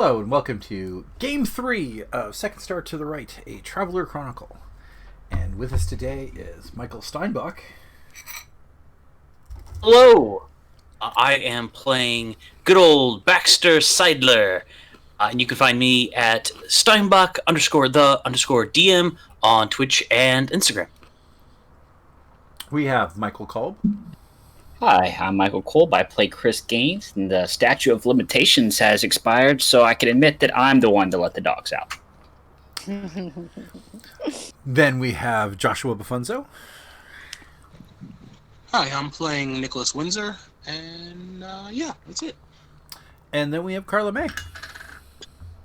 Hello and welcome to Game 3 of Second Star to the Right, a Traveler Chronicle. And with us today is Michael Steinbach. Hello! I am playing good old Baxter Seidler. And you can find me at Steinbach _the_DM on Twitch and Instagram. We have Michael Kolb. Hi, I'm Michael Kolb. I play Chris Gaines, and the statute of limitations has expired, so I can admit that I'm the one to let the dogs out. Then we have Joshua Bufonzo. Hi, I'm playing Nicholas Windsor, and yeah, that's it. And then we have Carla May.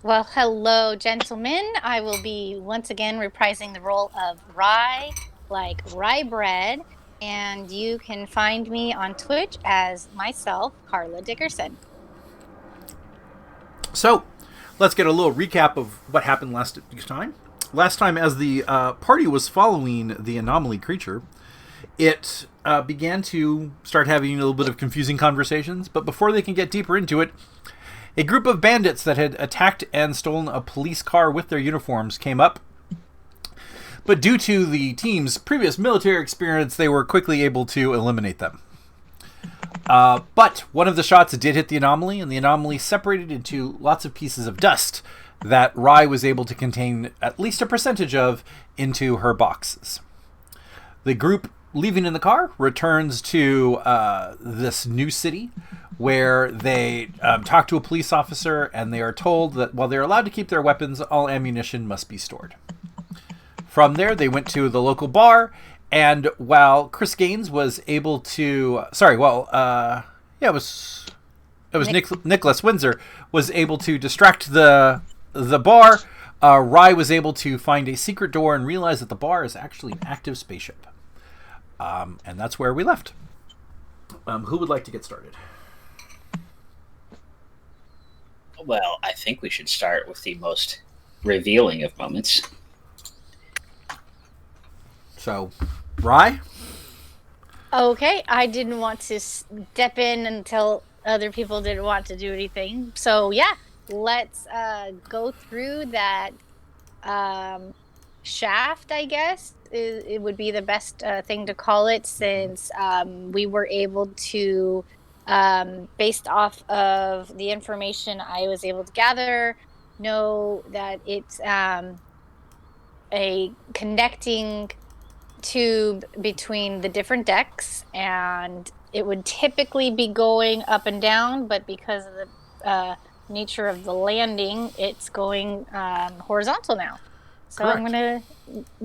Well, hello, gentlemen. I will be once again reprising the role of Rye, like rye bread, and you can find me on Twitch as myself, Carla Dickerson. So, let's get a little recap of what happened last time. Last time, as the party was following the anomaly creature, it began to start having a little bit of confusing conversations, but before they can get deeper into it, a group of bandits that had attacked and stolen a police car with their uniforms came up. But due to the team's previous military experience, they were quickly able to eliminate them. But one of the shots did hit the anomaly, and the anomaly separated into lots of pieces of dust that Rye was able to contain at least a percentage of into her boxes. The group leaving in the car returns to this new city, where they talk to a police officer, and they are told that while they're allowed to keep their weapons, all ammunition must be stored. From there, they went to the local bar, and while Chris Gaines was able to... it was Nicholas Windsor was able to distract the bar. Rye was able to find a secret door and realize that the bar is actually an active spaceship. And that's where we left. Who would like to get started? Well, I think we should start with the most revealing of moments. So, Rye? Okay, I didn't want to step in until other people didn't want to do anything. So, yeah, let's go through that shaft, I guess. It would be the best thing to call it, since we were able to, based off of the information I was able to gather, know that it's a connecting tube between the different decks, and it would typically be going up and down, but because of the nature of the landing, it's going horizontal now. So Correct. I'm going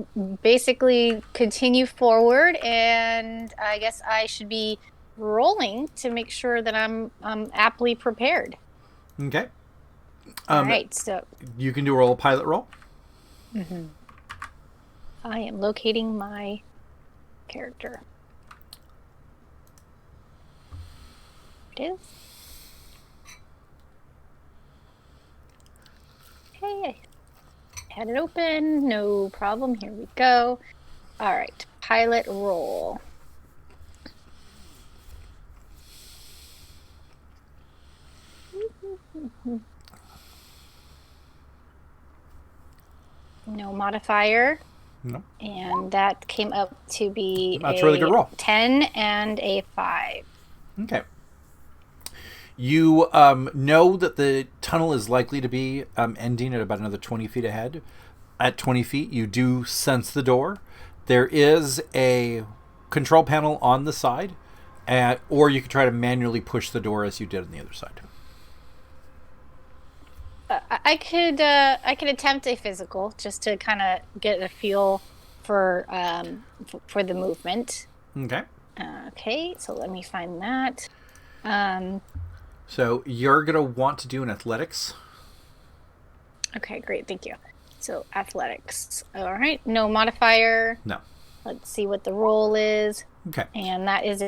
to basically continue forward, and I guess I should be rolling to make sure that I'm aptly prepared. Okay. All right, so You can do a roll pilot roll. mm-hmm. I am locating my character. It is. Okay, I had it open. No problem. Here we go. All right, pilot roll. No modifier. No. And that came up to be That's a really good roll. 10 and a 5. Okay. You know that the tunnel is likely to be ending at about another 20 feet ahead. At 20 feet, you do sense the door. There is a control panel on the side, or you could try to manually push the door as you did on the other side. I could attempt a physical just to kind of get a feel for the movement. Okay. Okay, so let me find that. So you're going to want to do an athletics. Okay, great, thank you. So athletics. All right, no modifier. No. Let's see what the roll is. Okay. And that is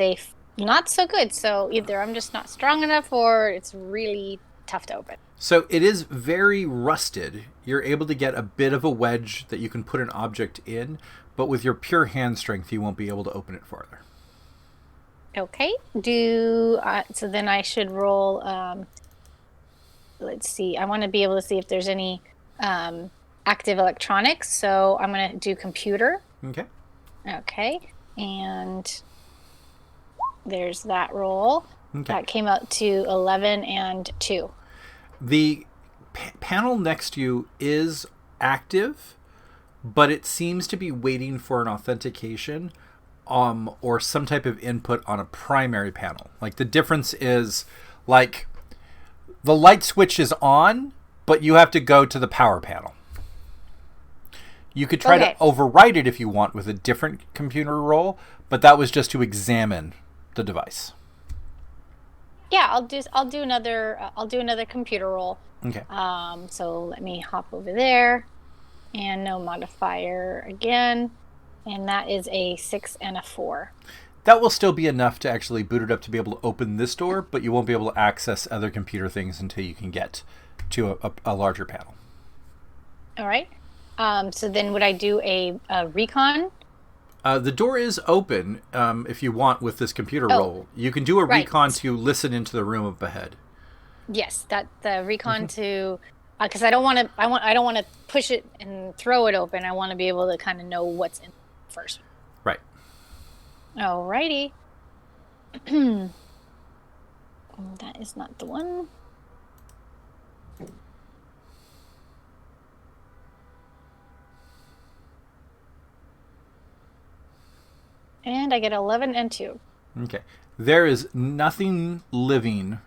not so good. So either I'm just not strong enough, or it's really tough to open. So it is very rusted. You're able to get a bit of a wedge that you can put an object in, but with your pure hand strength, you won't be able to open it farther. Okay. So then I should roll let's see. I want to be able to see if there's any active electronics. So I'm going to do computer. Okay. Okay. And there's that roll. Okay. That came out to 11 and 2. The panel next to you is active, but it seems to be waiting for an authentication or some type of input on a primary panel. Like the difference is like the light switch is on, but you have to go to the power panel. You could try to override it if you want with a different computer roll, but that was just to examine the device. Yeah, I'll do another computer roll. Okay. So let me hop over there, and no modifier again, and that is a 6 and a 4. That will still be enough to actually boot it up to be able to open this door, but you won't be able to access other computer things until you can get to a larger panel. All right. So then would I do a recon? The door is open if you want with this computer roll. You can do a recon to listen into the room up ahead. Yes, that the recon to because I don't want to push it and throw it open. I want to be able to kind of know what's in first. Right. Alrighty. That is not the one. And I get 11 and 2. Okay. There is nothing living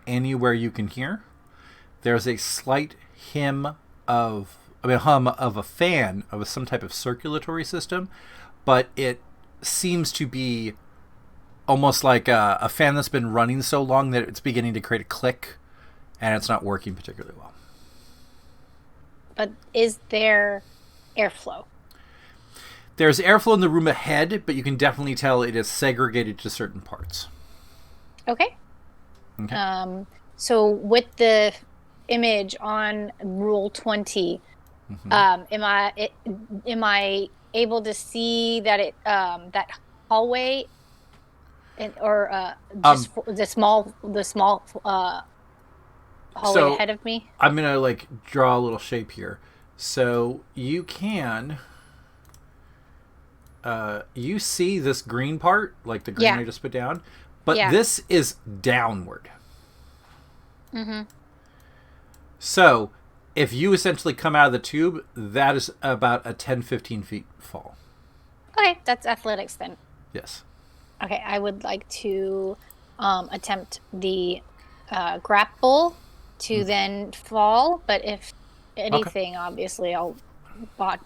anywhere you can hear. There's a slight hum of a fan of some type of circulatory system, but it seems to be almost like a fan that's been running so long that it's beginning to create a click, and it's not working particularly well. But is there airflow? There's airflow in the room ahead, but you can definitely tell it is segregated to certain parts. Okay. So with the image on Rule 20, am I able to see that it that hallway, or just the small hallway ahead of me? I'm gonna draw a little shape here, so you can. You see this green part, like the green I just put down, but this is downward. Mm-hmm. So, if you essentially come out of the tube, that is about a 10-15 feet fall. Okay, that's athletics then. Yes. Okay, I would like to attempt the grapple to then fall, but if anything, obviously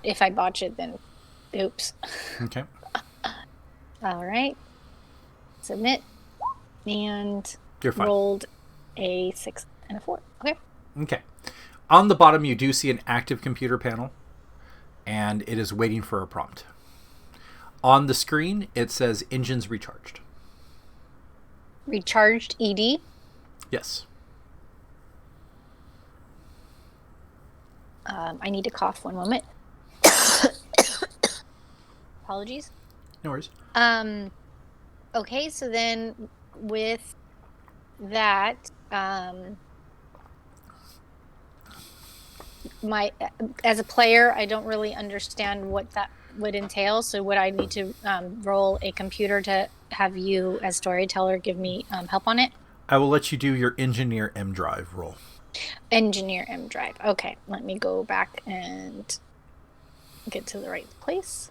if I botch it, then oops. Okay. All right. Submit. And You're fine. Rolled a 6 and a 4. Okay. Okay. On the bottom, you do see an active computer panel, and it is waiting for a prompt. On the screen, it says engines recharged. Recharged ED? Yes. I need to cough one moment. Apologies. No worries. Okay, so then with that, as a player, I don't really understand what that would entail. So would I need to roll a computer to have you, as storyteller, give me help on it? I will let you do your engineer M drive roll. Engineer M drive. Okay, let me go back and get to the right place.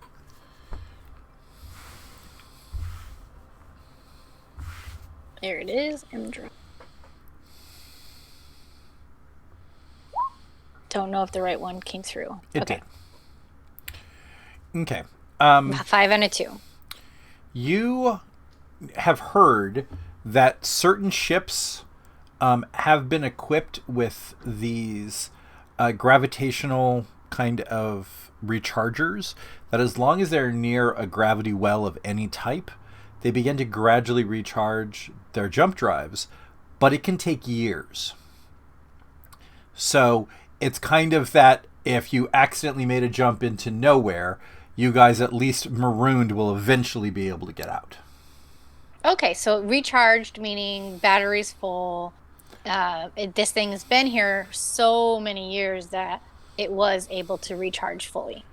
There it is, M drive. Don't know if the right one came through. It did. Okay. 5 and a 2. You have heard that certain ships have been equipped with these gravitational kind of rechargers that as long as they're near a gravity well of any type, they begin to gradually recharge their jump drives, but it can take years. So it's kind of that if you accidentally made a jump into nowhere, you guys at least marooned will eventually be able to get out. Okay, so recharged meaning batteries full. this thing has been here so many years that it was able to recharge fully.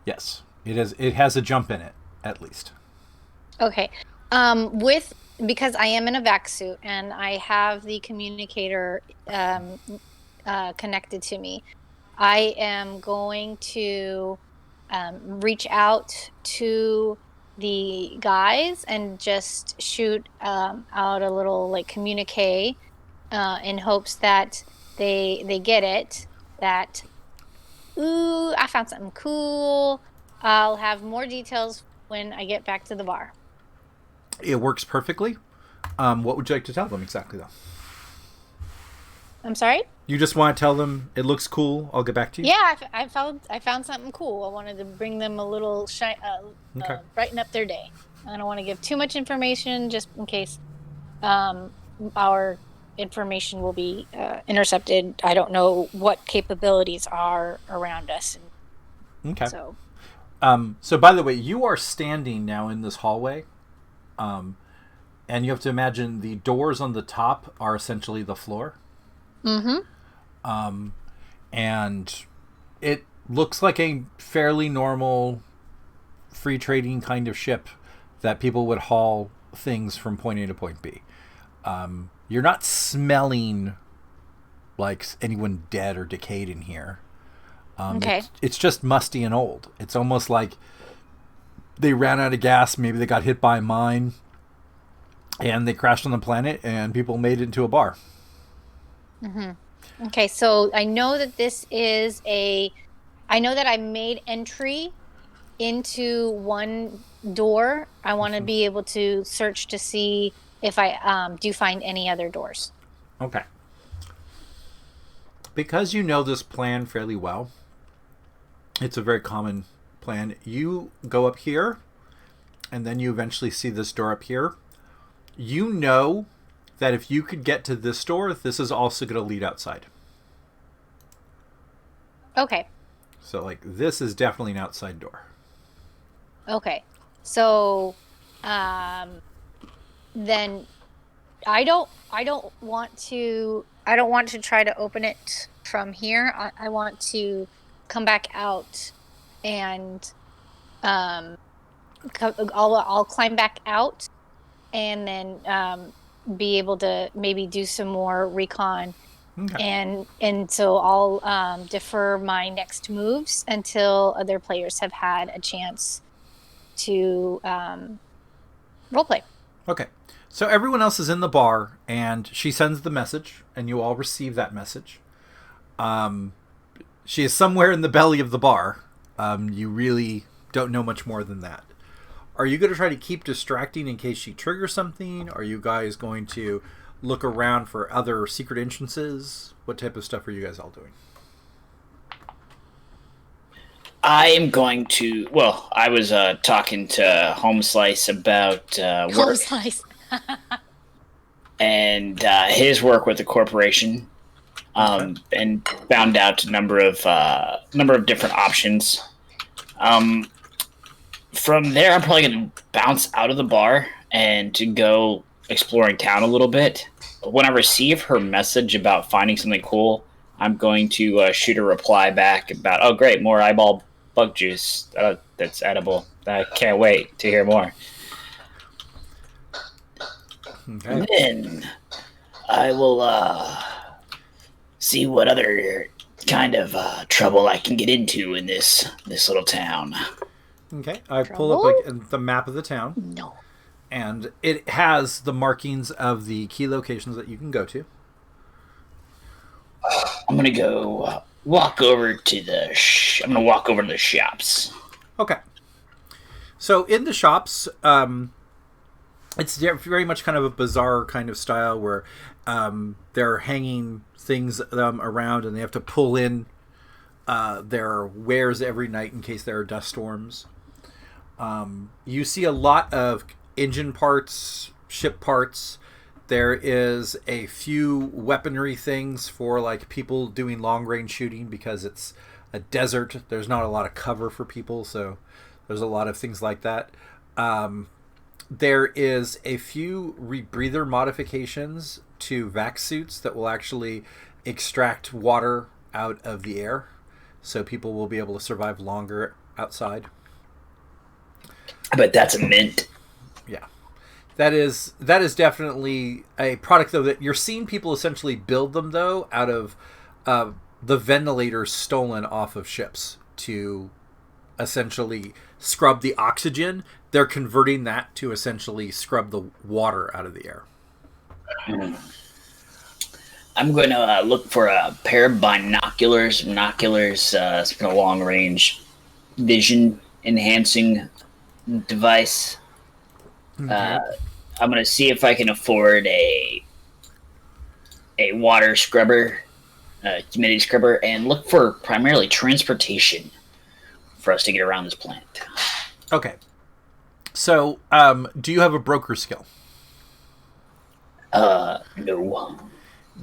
Yes, it has a jump in it, at least. Okay. Because I am in a vac suit and I have the communicator connected to me, I am going to reach out to the guys and just shoot out a little like communique in hopes that they get it. That, ooh, I found something cool. I'll have more details when I get back to the bar. It works perfectly. What would you like to tell them exactly, though? I'm sorry? You just want to tell them it looks cool. I'll get back to you. Yeah, I found something cool. I wanted to bring them a little Okay. brighten up their day. I don't want to give too much information, just in case our information will be intercepted. I don't know what capabilities are around us. Okay. So, So by the way, you are standing now in this hallway, and you have to imagine the doors on the top are essentially the floor. mm-hmm. And it looks like a fairly normal free trading kind of ship that people would haul things from point A to point B. You're not smelling like anyone dead or decayed in here. Okay. It's just musty and old. It's almost like they ran out of gas. Maybe they got hit by a mine and they crashed on the planet and people made it into a bar. Okay, so I know that I know that I made entry into one door. I want to be able to search to see if I do find any other doors. Okay. Because you know this plan fairly well, it's a very common plan. You go up here, and then you eventually see this door up here. You know that if you could get to this door, this is also going to lead outside. Okay. So, like, this is definitely an outside door. Okay. So, then I don't want to try to open it from here. I want to come back out and I'll climb back out and then be able to maybe do some more recon. Okay. And so I'll defer my next moves until other players have had a chance to roleplay. Okay. So everyone else is in the bar, and she sends the message, and you all receive that message. She is somewhere in the belly of the bar. You really don't know much more than that. Are you going to try to keep distracting in case she triggers something? Are you guys going to look around for other secret entrances? What type of stuff are you guys all doing? I am going to. Well, I was talking to Home Slice about work Slice. and his work with the corporation, and found out a number of different options. From there, I'm probably going to bounce out of the bar and to go exploring town a little bit. When I receive her message about finding something cool, I'm going to shoot a reply back about, oh, great, more eyeball bug juice. That's edible. I can't wait to hear more. Okay. And then I will see what other kind of trouble I can get into in this little town. Okay. I pull up like the map of the town. No. And it has the markings of the key locations that you can go to. I'm gonna go walk over to the. I'm gonna walk over to the shops. Okay. So in the shops, it's very much kind of a bizarre kind of style where they're hanging things around and they have to pull in their wares every night in case there are dust storms. You see a lot of engine parts, ship parts. There is a few weaponry things for like people doing long range shooting because it's a desert. There's not a lot of cover for people, so there's a lot of things like that. There is a few rebreather modifications 2 vac suits that will actually extract water out of the air, so people will be able to survive longer outside. I bet that's a mint. Yeah. That is definitely a product, though, that you're seeing people essentially build them, though, out of the ventilators stolen off of ships to essentially scrub the oxygen. They're converting that to essentially scrub the water out of the air. I'm going to look for a pair of binoculars. Binoculars, it's been a long-range vision enhancing device. Okay. I'm going to see if I can afford a water scrubber, humidity scrubber, and look for primarily transportation for us to get around this planet. Okay. So, do you have a broker skill? No.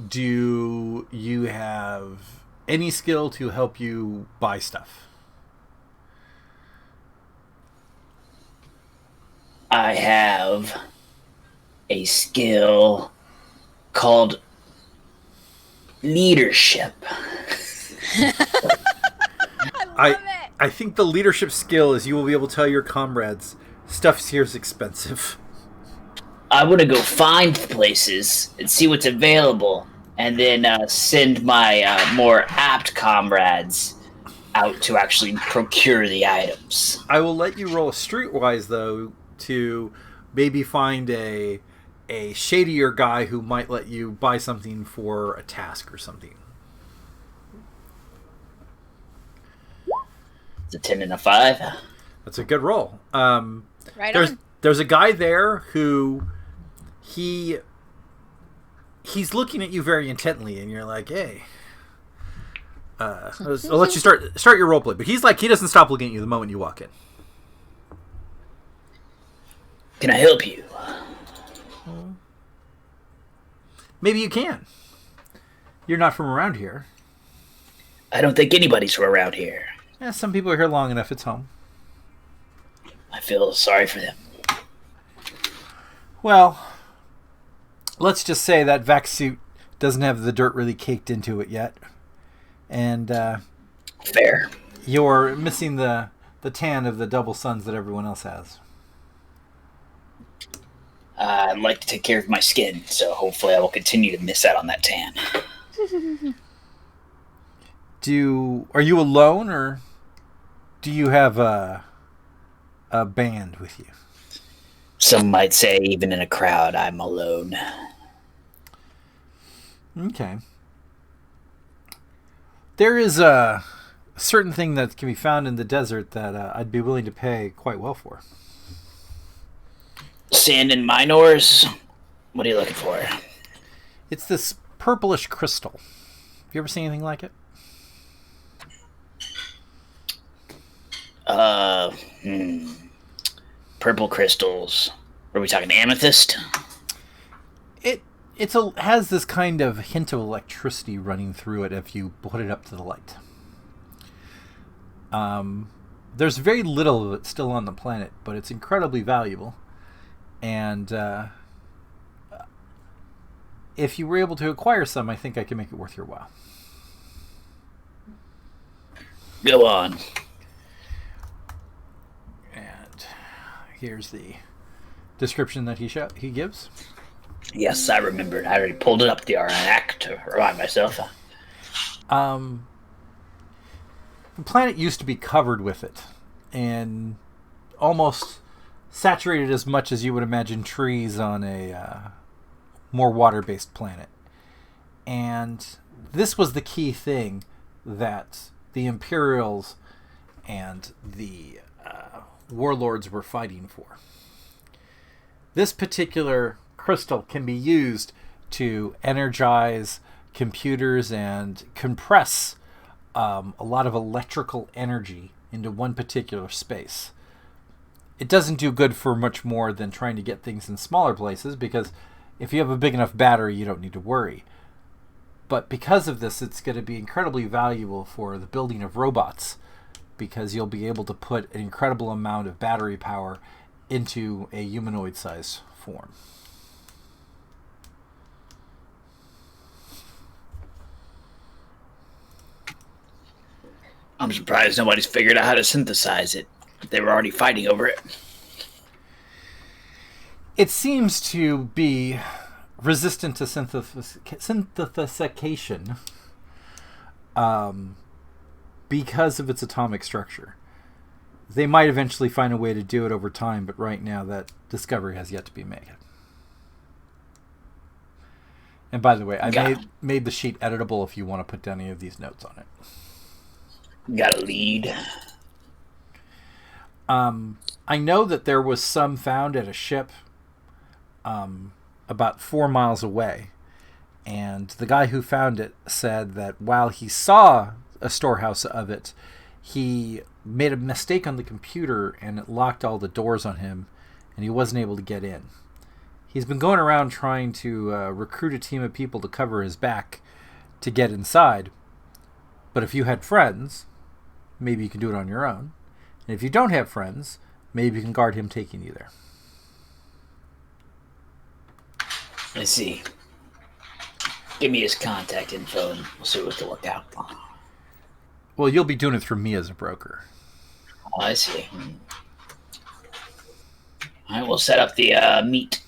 Do you have any skill to help you buy stuff? I have a skill called leadership. I love it. I think the leadership skill is you will be able to tell your comrades stuff here is expensive. I want to go find places and see what's available, and then send my more apt comrades out to actually procure the items. I will let you roll a streetwise, though, to maybe find a shadier guy who might let you buy something for a task or something. It's a 10 and a 5. That's a good roll. Right there's on. there's a guy there who he's looking at you very intently, and you're like, hey. I'll let you start your roleplay, but he doesn't stop looking at you the moment you walk in. Can I help you? Maybe you can. You're not from around here. I don't think anybody's from around here. Yeah, some people are here long enough. It's home. I feel sorry for them. Well, let's just say that vac suit doesn't have the dirt really caked into it yet. And Fair. you're missing the tan of the double suns that everyone else has. I'd like to take care of my skin, so hopefully I will continue to miss out on that tan. Are you alone, or do you have a band with you? Some might say even in a crowd, I'm alone. Okay. There is a certain thing that can be found in the desert that I'd be willing to pay quite well for. Sand and minors? What are you looking for? It's this purplish crystal. Have you ever seen anything like it? Purple crystals. Are we talking amethyst? It has this kind of hint of electricity running through it if you put it up to the light. There's very little of it still on the planet, but it's incredibly valuable. And if you were able to acquire some, I think I can make it worth your while. Go on. And here's the description that he gives. Yes, I remembered. I already pulled it up the Arnak to remind myself. The planet used to be covered with it, and almost saturated as much as you would imagine trees on a more water-based planet. And this was the key thing that the Imperials and the warlords were fighting for. This particular crystal can be used to energize computers and compress a lot of electrical energy into one particular space. It doesn't do good for much more than trying to get things in smaller places, because if you have a big enough battery, you don't need to worry. But because of this, it's going to be incredibly valuable for the building of robots, because you'll be able to put an incredible amount of battery power into a humanoid-sized form. I'm surprised nobody's figured out how to synthesize it. They were already fighting over it. It seems to be resistant to synthesification because of its atomic structure. They might eventually find a way to do it over time, but right now that discovery has yet to be made. And by the way, I made the sheet editable if you want to put down any of these notes on it. Got a lead. I know that there was some found at a ship about 4 miles away. And the guy who found it said that while he saw a storehouse of it, he made a mistake on the computer and it locked all the doors on him and he wasn't able to get in. He's been going around trying to recruit a team of people to cover his back to get inside. But if you had friends, maybe you can do it on your own. And if you don't have friends, maybe you can guard him taking you there. I see. Give me his contact info and we'll see what can work out. Well, you'll be doing it through me as a broker. Oh, I see. I will set up the meet.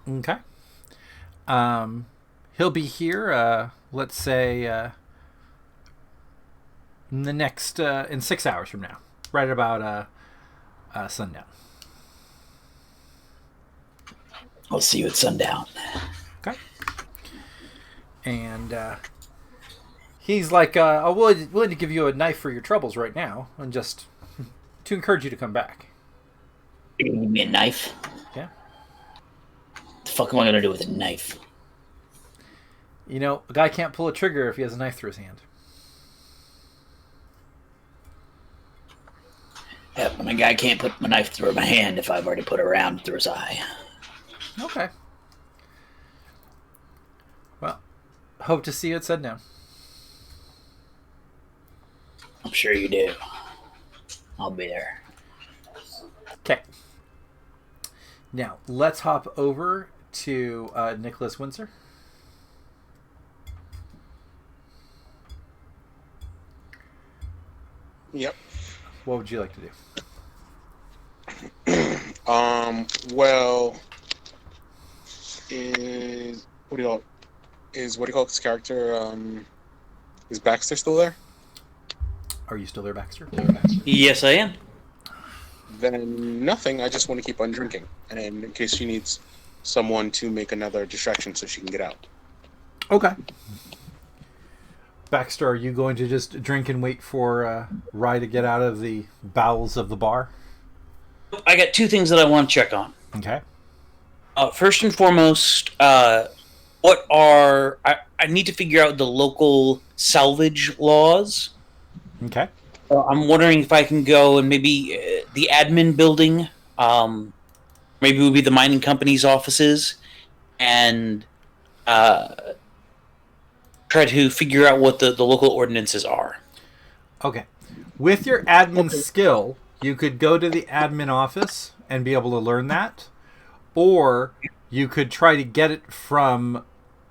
Okay. He'll be here, let's say, in the next, in 6 hours from now. Right about sundown. I'll see you at sundown. Okay. And he's like, I'm willing to give you a knife for your troubles right now, and just to encourage you to come back. You're gonna give me a knife? Yeah. The fuck am I gonna do with a knife? You know, a guy can't pull a trigger if he has a knife through his hand. Yep, and a guy can't put my knife through my hand if I've already put a round through his eye. Okay. Well, hope to see you at sundown. I'm sure you do. I'll be there. Okay. Now, let's hop over to Nicholas Windsor. Yep. What would you like to do? Well, is what do you call this character? Is Baxter still there? Are you still there, Baxter? Yes, I am. Then nothing. I just want to keep on drinking, and in case she needs someone to make another distraction so she can get out. Okay. Baxter, are you going to just drink and wait for Rye to get out of the bowels of the bar? I got two things that I want to check on. Okay. First and foremost, I need to figure out the local salvage laws. Okay. I'm wondering if I can go and maybe the admin building, maybe it would be the mining company's offices, and try to figure out what the local ordinances are. Okay. With your admin skill, you could go to the admin office and be able to learn that, or you could try to get it from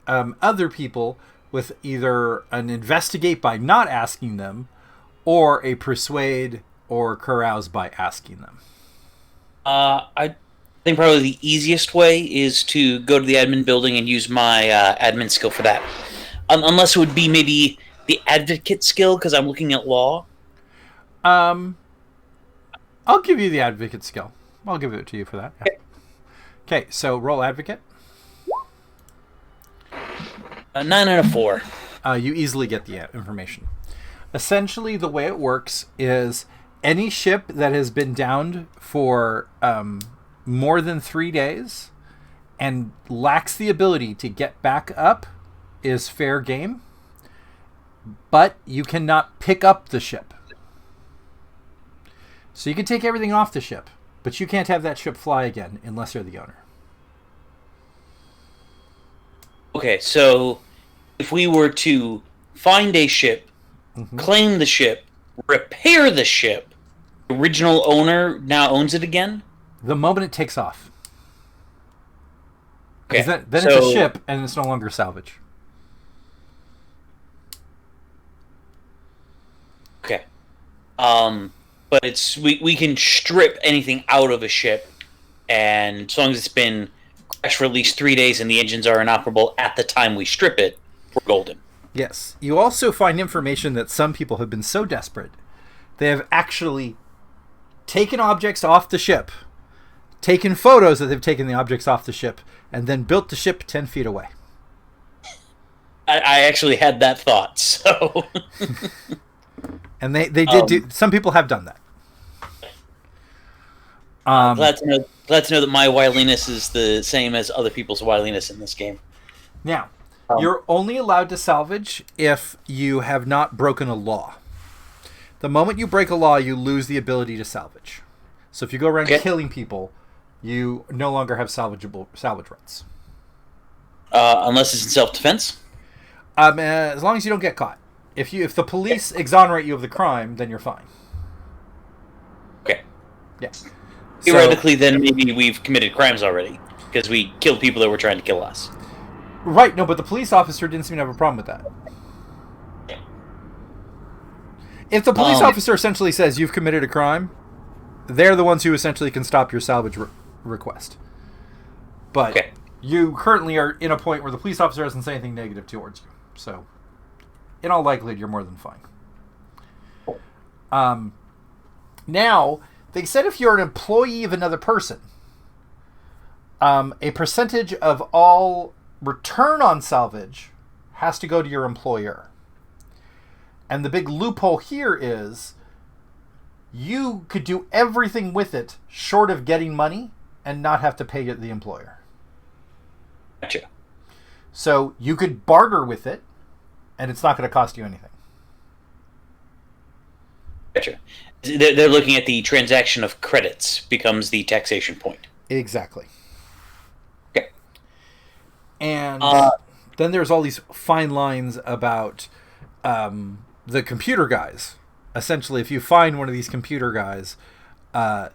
other people with either an investigate by not asking them, or a persuade or carouse by asking them. I think probably the easiest way is to go to the admin building and use my admin skill for that. Unless it would be maybe the advocate skill, because I'm looking at law. I'll give you the advocate skill. I'll give it to you for that. Yeah. Okay, so roll advocate. 9 out of 4. You easily get the information. Essentially, the way it works is any ship that has been downed for more than 3 days and lacks the ability to get back up is fair game, but you cannot pick up the ship. So you can take everything off the ship, but you can't have that ship fly again unless you're the owner. Okay, so if we were to find a ship, claim the ship, repair the ship, the original owner now owns it again? The moment it takes off. Okay, Then it's a ship and it's no longer salvage. Okay. But we can strip anything out of a ship, and as long as it's been crashed for at least 3 days and the engines are inoperable at the time we strip it, we're golden. Yes. You also find information that some people have been so desperate, they have actually taken objects off the ship, taken photos that they've taken the objects off the ship, and then built the ship 10 feet away. I actually had that thought, so... And they did do... Some people have done that. Glad to know that my wiliness is the same as other people's wiliness in this game. Now, you're only allowed to salvage if you have not broken a law. The moment you break a law, you lose the ability to salvage. So if you go around killing people, you no longer have salvage rights. Unless it's in self-defense? As long as you don't get caught. If the police exonerate you of the crime, then you're fine. Okay. Yeah. Theoretically, then maybe we've committed crimes already, because we killed people that were trying to kill us. Right, no, but the police officer didn't seem to have a problem with that. If the police officer essentially says you've committed a crime, they're the ones who essentially can stop your salvage request. But you currently are in a point where the police officer doesn't say anything negative towards you. So, in all likelihood, you're more than fine. Now, they said if you're an employee of another person, a percentage of all return on salvage has to go to your employer. And the big loophole here is you could do everything with it short of getting money and not have to pay the employer. Gotcha. So you could barter with it, and it's not going to cost you anything. Gotcha. They're looking at the transaction of credits becomes the taxation point. Exactly. Okay. And then there's all these fine lines about the computer guys. Essentially, if you find one of these computer guys,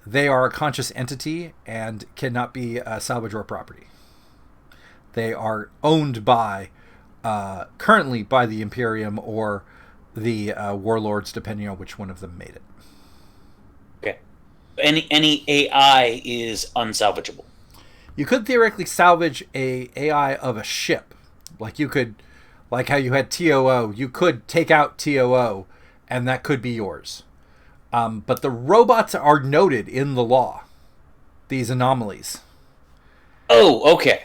they are a conscious entity and cannot be salvage or property. They are owned by, currently by the Imperium or the warlords, depending on which one of them made it. Okay. Any AI is unsalvageable. You could theoretically salvage a AI of a ship. Like you could, like how you had TOO, you could take out TOO, and that could be yours. But the robots are noted in the law, these anomalies. Oh, okay.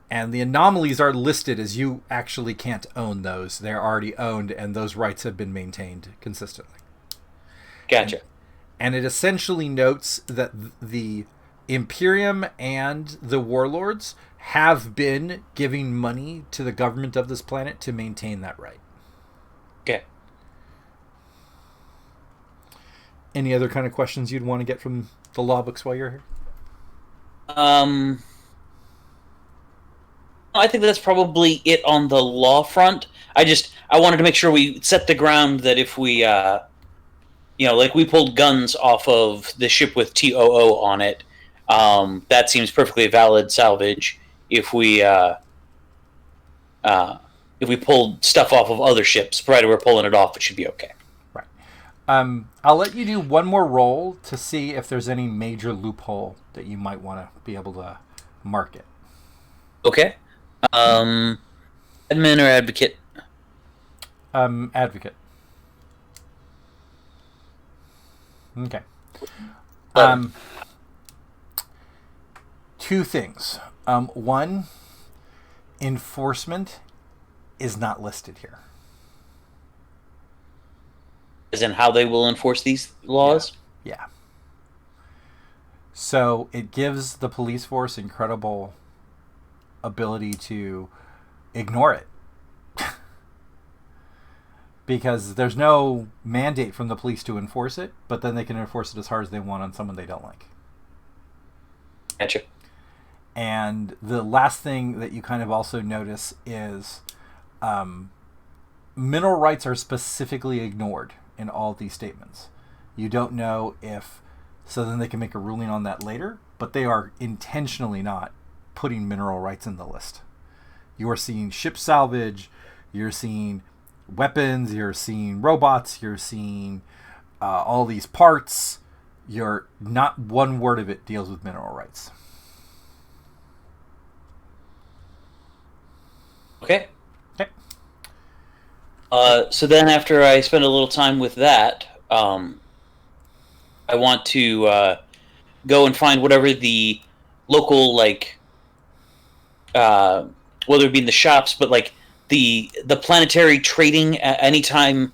And the anomalies are listed as you actually can't own those. They're already owned, and those rights have been maintained consistently. Gotcha. And it essentially notes that the Imperium and the warlords have been giving money to the government of this planet to maintain that right. Okay. Any other kind of questions you'd want to get from the law books while you're here? I think that's probably it on the law front. I wanted to make sure we set the ground that if we, like we pulled guns off of the ship with TOO on it, that seems perfectly valid salvage. If we pulled stuff off of other ships, provided we're pulling it off, it should be okay. Right. I'll let you do one more roll to see if there's any major loophole that you might want to be able to market. Okay. Admin or advocate? Advocate. Okay. Two things. One, enforcement is not listed here. As in how they will enforce these laws? Yeah. So it gives the police force incredible ability to ignore it. Because there's no mandate from the police to enforce it, but then they can enforce it as hard as they want on someone they don't like. Gotcha. And the last thing that you kind of also notice is mineral rights are specifically ignored in all these statements. You don't know if, so then they can make a ruling on that later, but they are intentionally not putting mineral rights in the list. You are seeing ship salvage, you're seeing weapons, you're seeing robots, you're seeing all these parts. You're not one word of it deals with mineral rights. Okay. Okay. So then, after I spend a little time with that, I want to go and find whatever the local, like, whether it be in the shops, but like the planetary trading. Anytime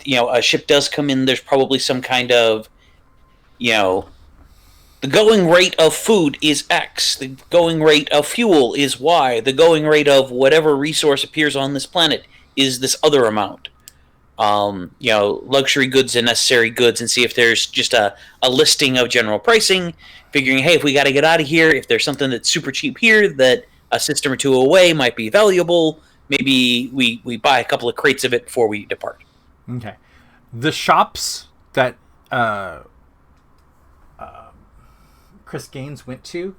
a ship does come in, there's probably some kind of the going rate of food is X, the going rate of fuel is Y, the going rate of whatever resource appears on this planet is this other amount. Luxury goods and necessary goods, and see if there's just a listing of general pricing, figuring, hey, if we got to get out of here, if there's something that's super cheap here that a system or two away might be valuable, maybe we buy a couple of crates of it before we depart. Okay. The shops that Chris Gaines went to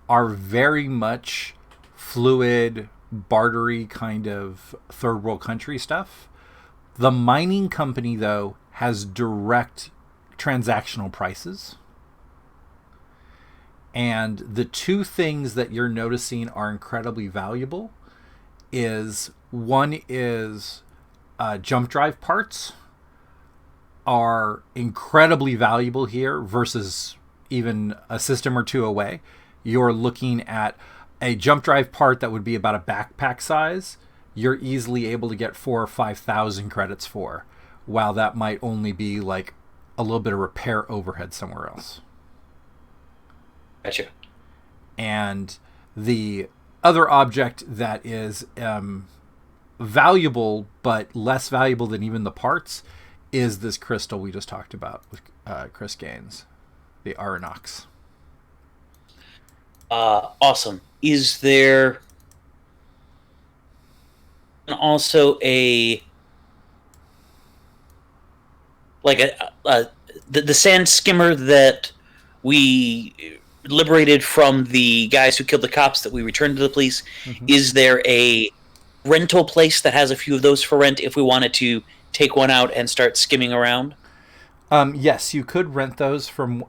are very much fluid, bartery kind of third world country stuff. The mining company, though, has direct transactional prices. And the two things that you're noticing are incredibly valuable is one is jump drive parts are incredibly valuable here versus even a system or two away. You're looking at a jump drive part that would be about a backpack size. You're easily able to get 4,000 or 5,000 credits for, while that might only be like a little bit of repair overhead somewhere else. Gotcha. And the other object that is valuable but less valuable than even the parts is this crystal we just talked about with Chris Gaines, the Aranox. Awesome. Is there also the sand skimmer that we liberated from the guys who killed the cops that we returned to the police? Mm-hmm. Is there a rental place that has a few of those for rent if we wanted to take one out and start skimming around? Yes, you could rent those from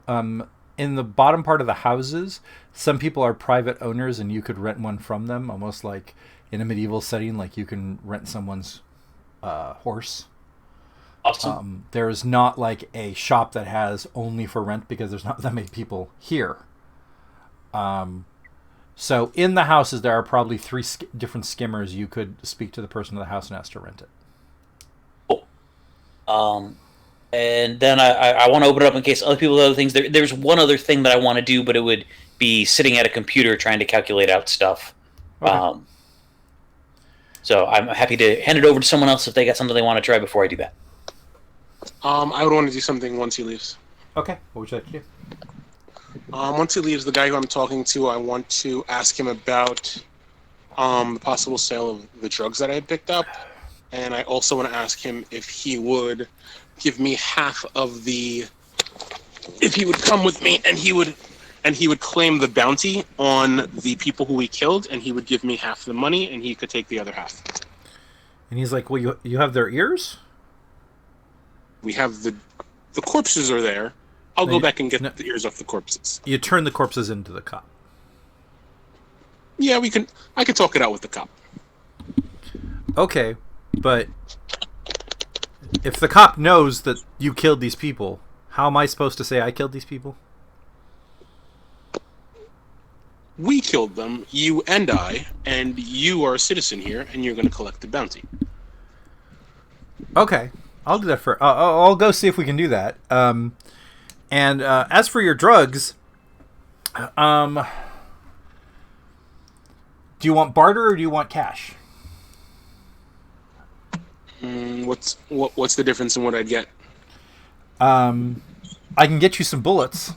in the bottom part of the houses. Some people are private owners and you could rent one from them, almost like in a medieval setting, like you can rent someone's horse. Awesome. There's not like a shop that has only for rent because there's not that many people here. So in the houses, there are probably 3 different skimmers. You could speak to the person of the house and ask to rent it. Cool. And then I want to open it up in case other people have other things. There's one other thing that I want to do, but it would be sitting at a computer trying to calculate out stuff. Okay. So I'm happy to hand it over to someone else if they got something they want to try before I do that. I would want to do something once he leaves. Okay. What would you like to do? Once he leaves, the guy who I'm talking to, I want to ask him about the possible sale of the drugs that I had picked up. And I also want to ask him if he would give me half of the... If he would come with me and he would claim the bounty on the people who we killed, and he would give me half the money, and he could take the other half. And he's like, well, you have their ears? We have the corpses are there. I'll go back and get the ears off the corpses. You turn the corpses into the cop. Yeah, I could talk it out with the cop. Okay, but if the cop knows that you killed these people, how am I supposed to say I killed these people? We killed them, you and I, and you are a citizen here, and you're going to collect the bounty. Okay, I'll do that for. I'll go see if we can do that. And as for your drugs, do you want barter or do you want cash? What's the difference in what I'd get? I can get you some bullets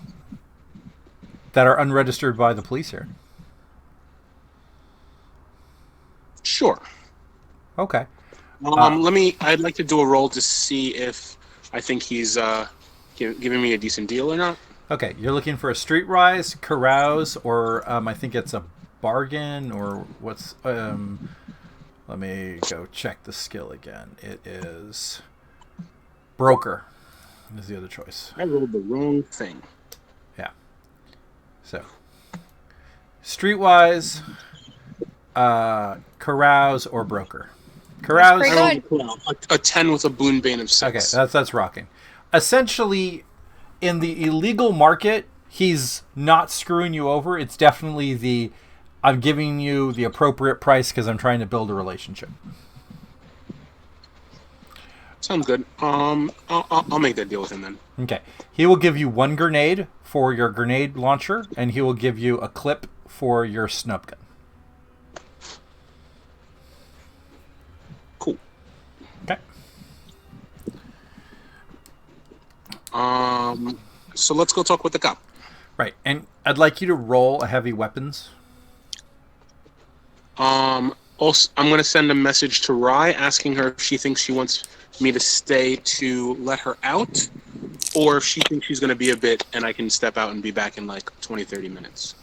that are unregistered by the police here. Sure. Okay. I'd like to do a roll to see if I think he's giving me a decent deal or not. Okay, you're looking for a streetwise, carouse, or I think it's a bargain, or what's... let me go check the skill again. It is broker. is the other choice. I rolled the wrong thing. Yeah. So, streetwise, carouse or broker. Carouse. Pretty I good. rolled a 10 with a boon bane of 6. Okay, that's rocking. Essentially, in the illegal market, he's not screwing you over. It's definitely I'm giving you the appropriate price because I'm trying to build a relationship. Sounds good. I'll make that deal with him then. Okay. He will give you 1 grenade for your grenade launcher, and he will give you a clip for your snub gun. Cool. Okay. So let's go talk with the cop. Right, and I'd like you to roll a heavy weapons. Also, I'm going to send a message to Rye asking her if she thinks she wants me to stay to let her out, or if she thinks she's going to be a bit and I can step out and be back in like 20, 30 minutes.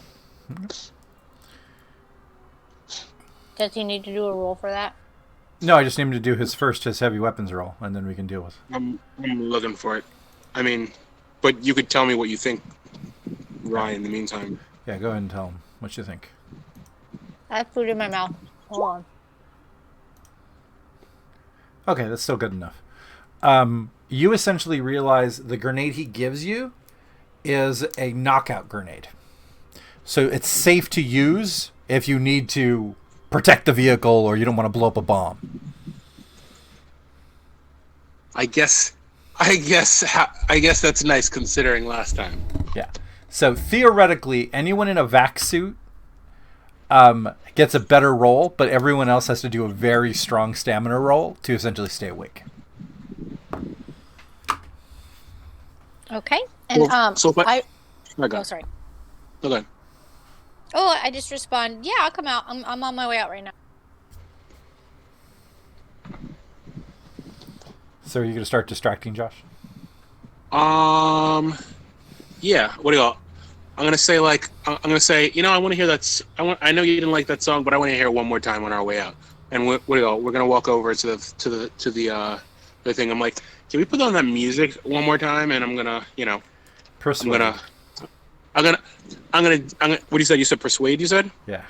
Does he need to do a roll for that? No, I just need him to do his heavy weapons roll, and then we can deal with it. I'm looking for it. I mean, but you could tell me what you think, Rye, in the meantime. Yeah, go ahead and tell him what you think. I have food in my mouth. Hold on. Okay, that's still good enough. You essentially realize the grenade he gives you is a knockout grenade. So it's safe to use if you need to protect the vehicle or you don't want to blow up a bomb. I guess that's nice considering last time. Yeah. So theoretically, anyone in a vac suit gets a better roll, but everyone else has to do a very strong stamina roll to essentially stay awake. Okay. And so if I oh, got sorry. okay. Oh, I just respond. Yeah, I'll come out. I'm on my way out right now. So are you going to start distracting Josh? Yeah. What do you got? I'm gonna say I want to hear that. I know you didn't like that song, but I want to hear it one more time on our way out. And what do you got? We're gonna walk over to the thing. I'm like, can we put on that music one more time? And I'm gonna, Persuade. I'm gonna. What do you say? You said persuade. You said. Yeah.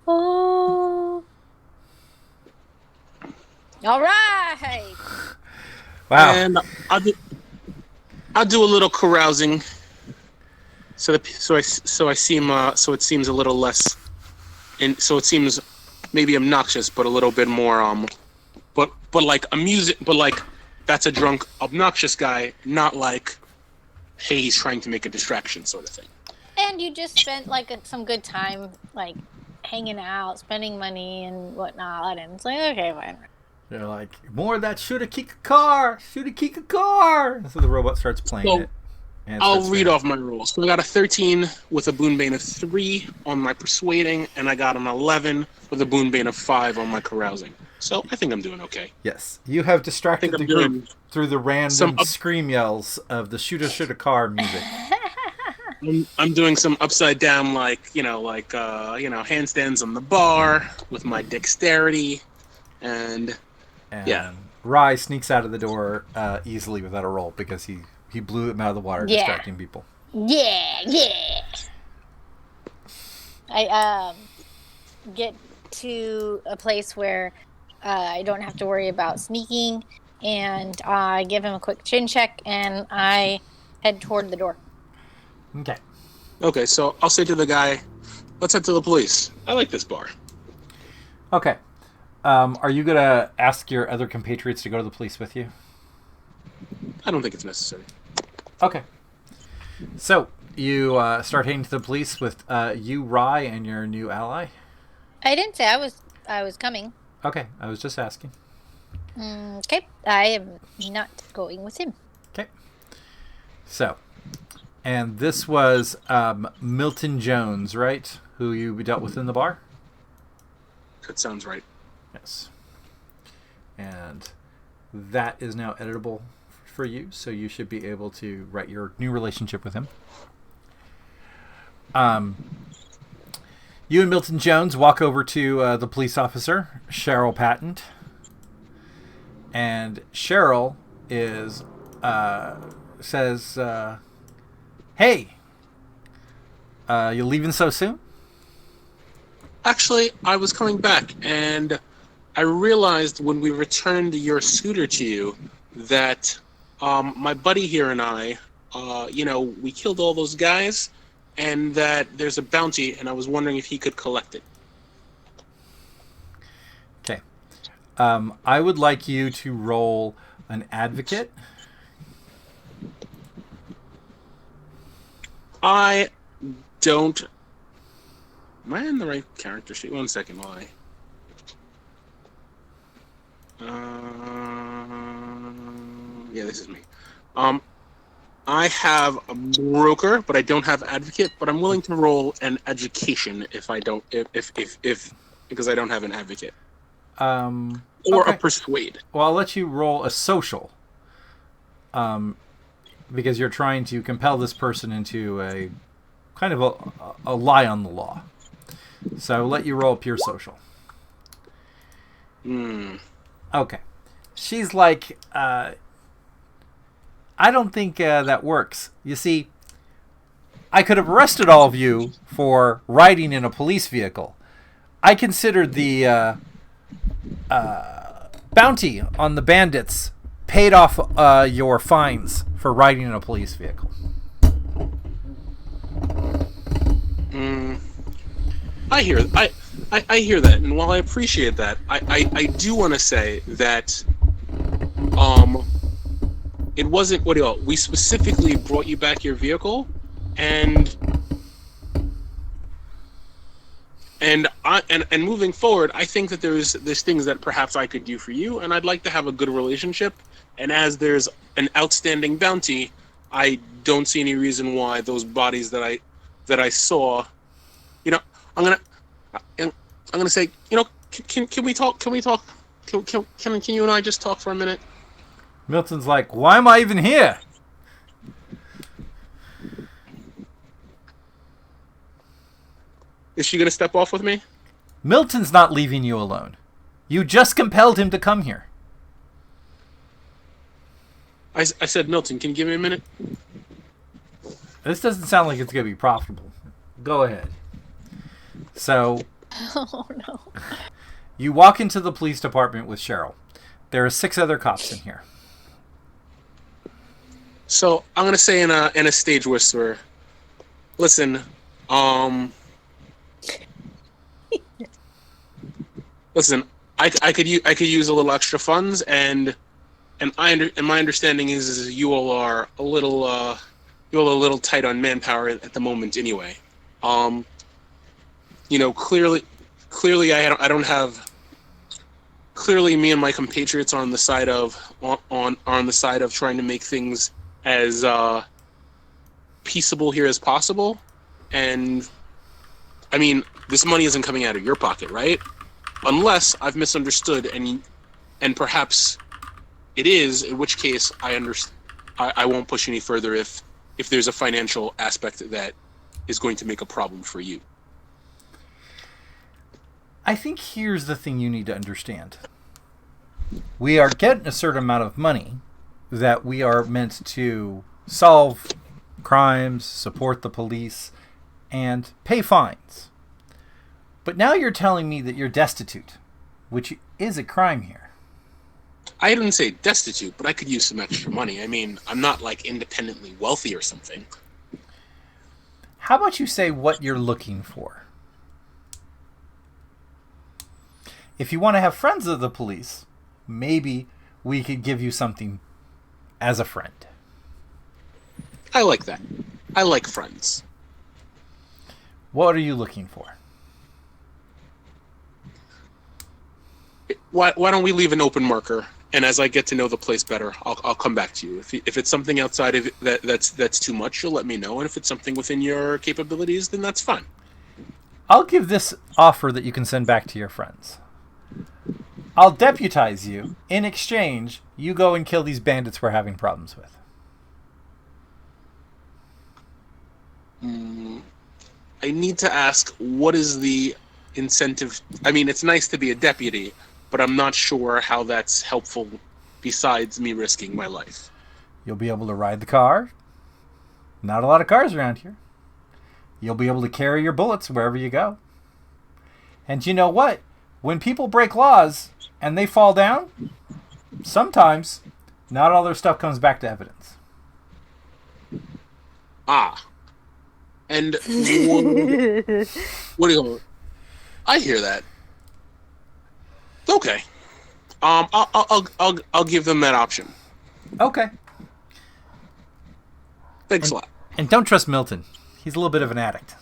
Oh. All right. Wow. And I'll do a little carousing. So it seems a little less, and so it seems maybe obnoxious, but a little bit more but like that's a drunk obnoxious guy, not like, hey, he's trying to make a distraction sort of thing. And you just spent some good time hanging out, spending money and whatnot, and it's like, okay, fine. They're like, more of that shoot a kick a car. And so the robot starts playing So, it. And I'll starts read singing. off my rules. So I got a 13 with a boon bane of 3 on my persuading, and I got an 11 with a boon bane of 5 on my carousing. So I think I'm doing okay. Yes, you have distracted I think the I'm group doing through the random some scream yells of the shoot a car music. I'm doing some upside down, handstands on the bar with my dexterity, and And Yeah. Rye sneaks out of the door easily without a roll because he blew him out of the water, Yeah. distracting people. Yeah. I get to a place where I don't have to worry about sneaking, and I give him a quick chin check, and I head toward the door. Okay. okay. So I'll say to the guy, "Let's head to the police. I like this bar." Okay. Are you going to ask your other compatriots to go to the police with you? I don't think it's necessary. Okay. So, you start heading to the police with you, Rye, and your new ally? I didn't say I was coming. Okay, I was just asking. Okay, I am not going with him. Okay. So, and this was Milton Jones, right? Who you dealt with in the bar? That sounds right. Yes. And that is now editable for you, so you should be able to write your new relationship with him. You and Milton Jones walk over to the police officer, Cheryl Patent. And Cheryl says, "Hey, you leaving so soon?" Actually, I was coming back, and I realized when we returned your scooter to you that my buddy here and I, we killed all those guys, and that there's a bounty, and I was wondering if he could collect it. Okay. I would like you to roll an advocate. I don't... Am I in the right character sheet? One second while yeah, this is me. I have a broker, but I don't have advocate. But I'm willing to roll an education if I don't, if because I don't have an advocate or Okay. a persuade. Well, I'll let you roll a social. Because you're trying to compel this person into a kind of a lie on the law. So I'll let you roll a pure social. Okay. She's like, I don't think that works. You see, I could have arrested all of you for riding in a police vehicle. I considered the bounty on the bandits paid off your fines for riding in a police vehicle. I hear that, and while I appreciate that, I do want to say that it wasn't we specifically brought you back your vehicle, and moving forward, I think that there's things that perhaps I could do for you, and I'd like to have a good relationship. And as there's an outstanding bounty, I don't see any reason why those bodies that I saw, I'm gonna say, can we talk? Can you and I just talk for a minute? Milton's like, why am I even here? Is she gonna step off with me? Milton's not leaving you alone. You just compelled him to come here. I said, Milton, can you give me a minute? This doesn't sound like it's going to be profitable. Go ahead. So, Oh no. you walk into the police department with Cheryl. There are 6 other cops in here. So I'm gonna say in a stage whisper, listen, listen, I could use a little extra funds, and my understanding is you all are a little tight on manpower at the moment anyway. Clearly I don't have. Clearly, me and my compatriots are on the side of trying to make things as peaceable here as possible, and I mean, this money isn't coming out of your pocket, right? Unless I've misunderstood, and perhaps it is, in which case I won't push any further if there's a financial aspect that is going to make a problem for you. I think here's the thing you need to understand. We are getting a certain amount of money that we are meant to solve crimes, support the police, and pay fines. But now you're telling me that you're destitute, which is a crime here. I didn't say destitute, but I could use some extra money. I mean, I'm not like independently wealthy or something. How about you say what you're looking for? If you want to have friends of the police, maybe we could give you something as a friend. I like that. I like friends. What are you looking for? Why don't we leave an open marker, and as I get to know the place better, I'll come back to you. If it's something outside of it that's too much, you'll let me know, and if it's something within your capabilities, then that's fine. I'll give this offer that you can send back to your friends. I'll deputize you. In exchange, you go and kill these bandits we're having problems with. I need to ask, what is the incentive? I mean, it's nice to be a deputy, but I'm not sure how that's helpful besides me risking my life? You'll be able to ride the car. Not a lot of cars around here. You'll be able to carry your bullets wherever you go. And you know what? When people break laws and they fall down, sometimes not all their stuff comes back to evidence. Ah. And what do you? I hear that. Okay. I'll give them that option. Okay. Thanks a lot. And don't trust Milton. He's a little bit of an addict.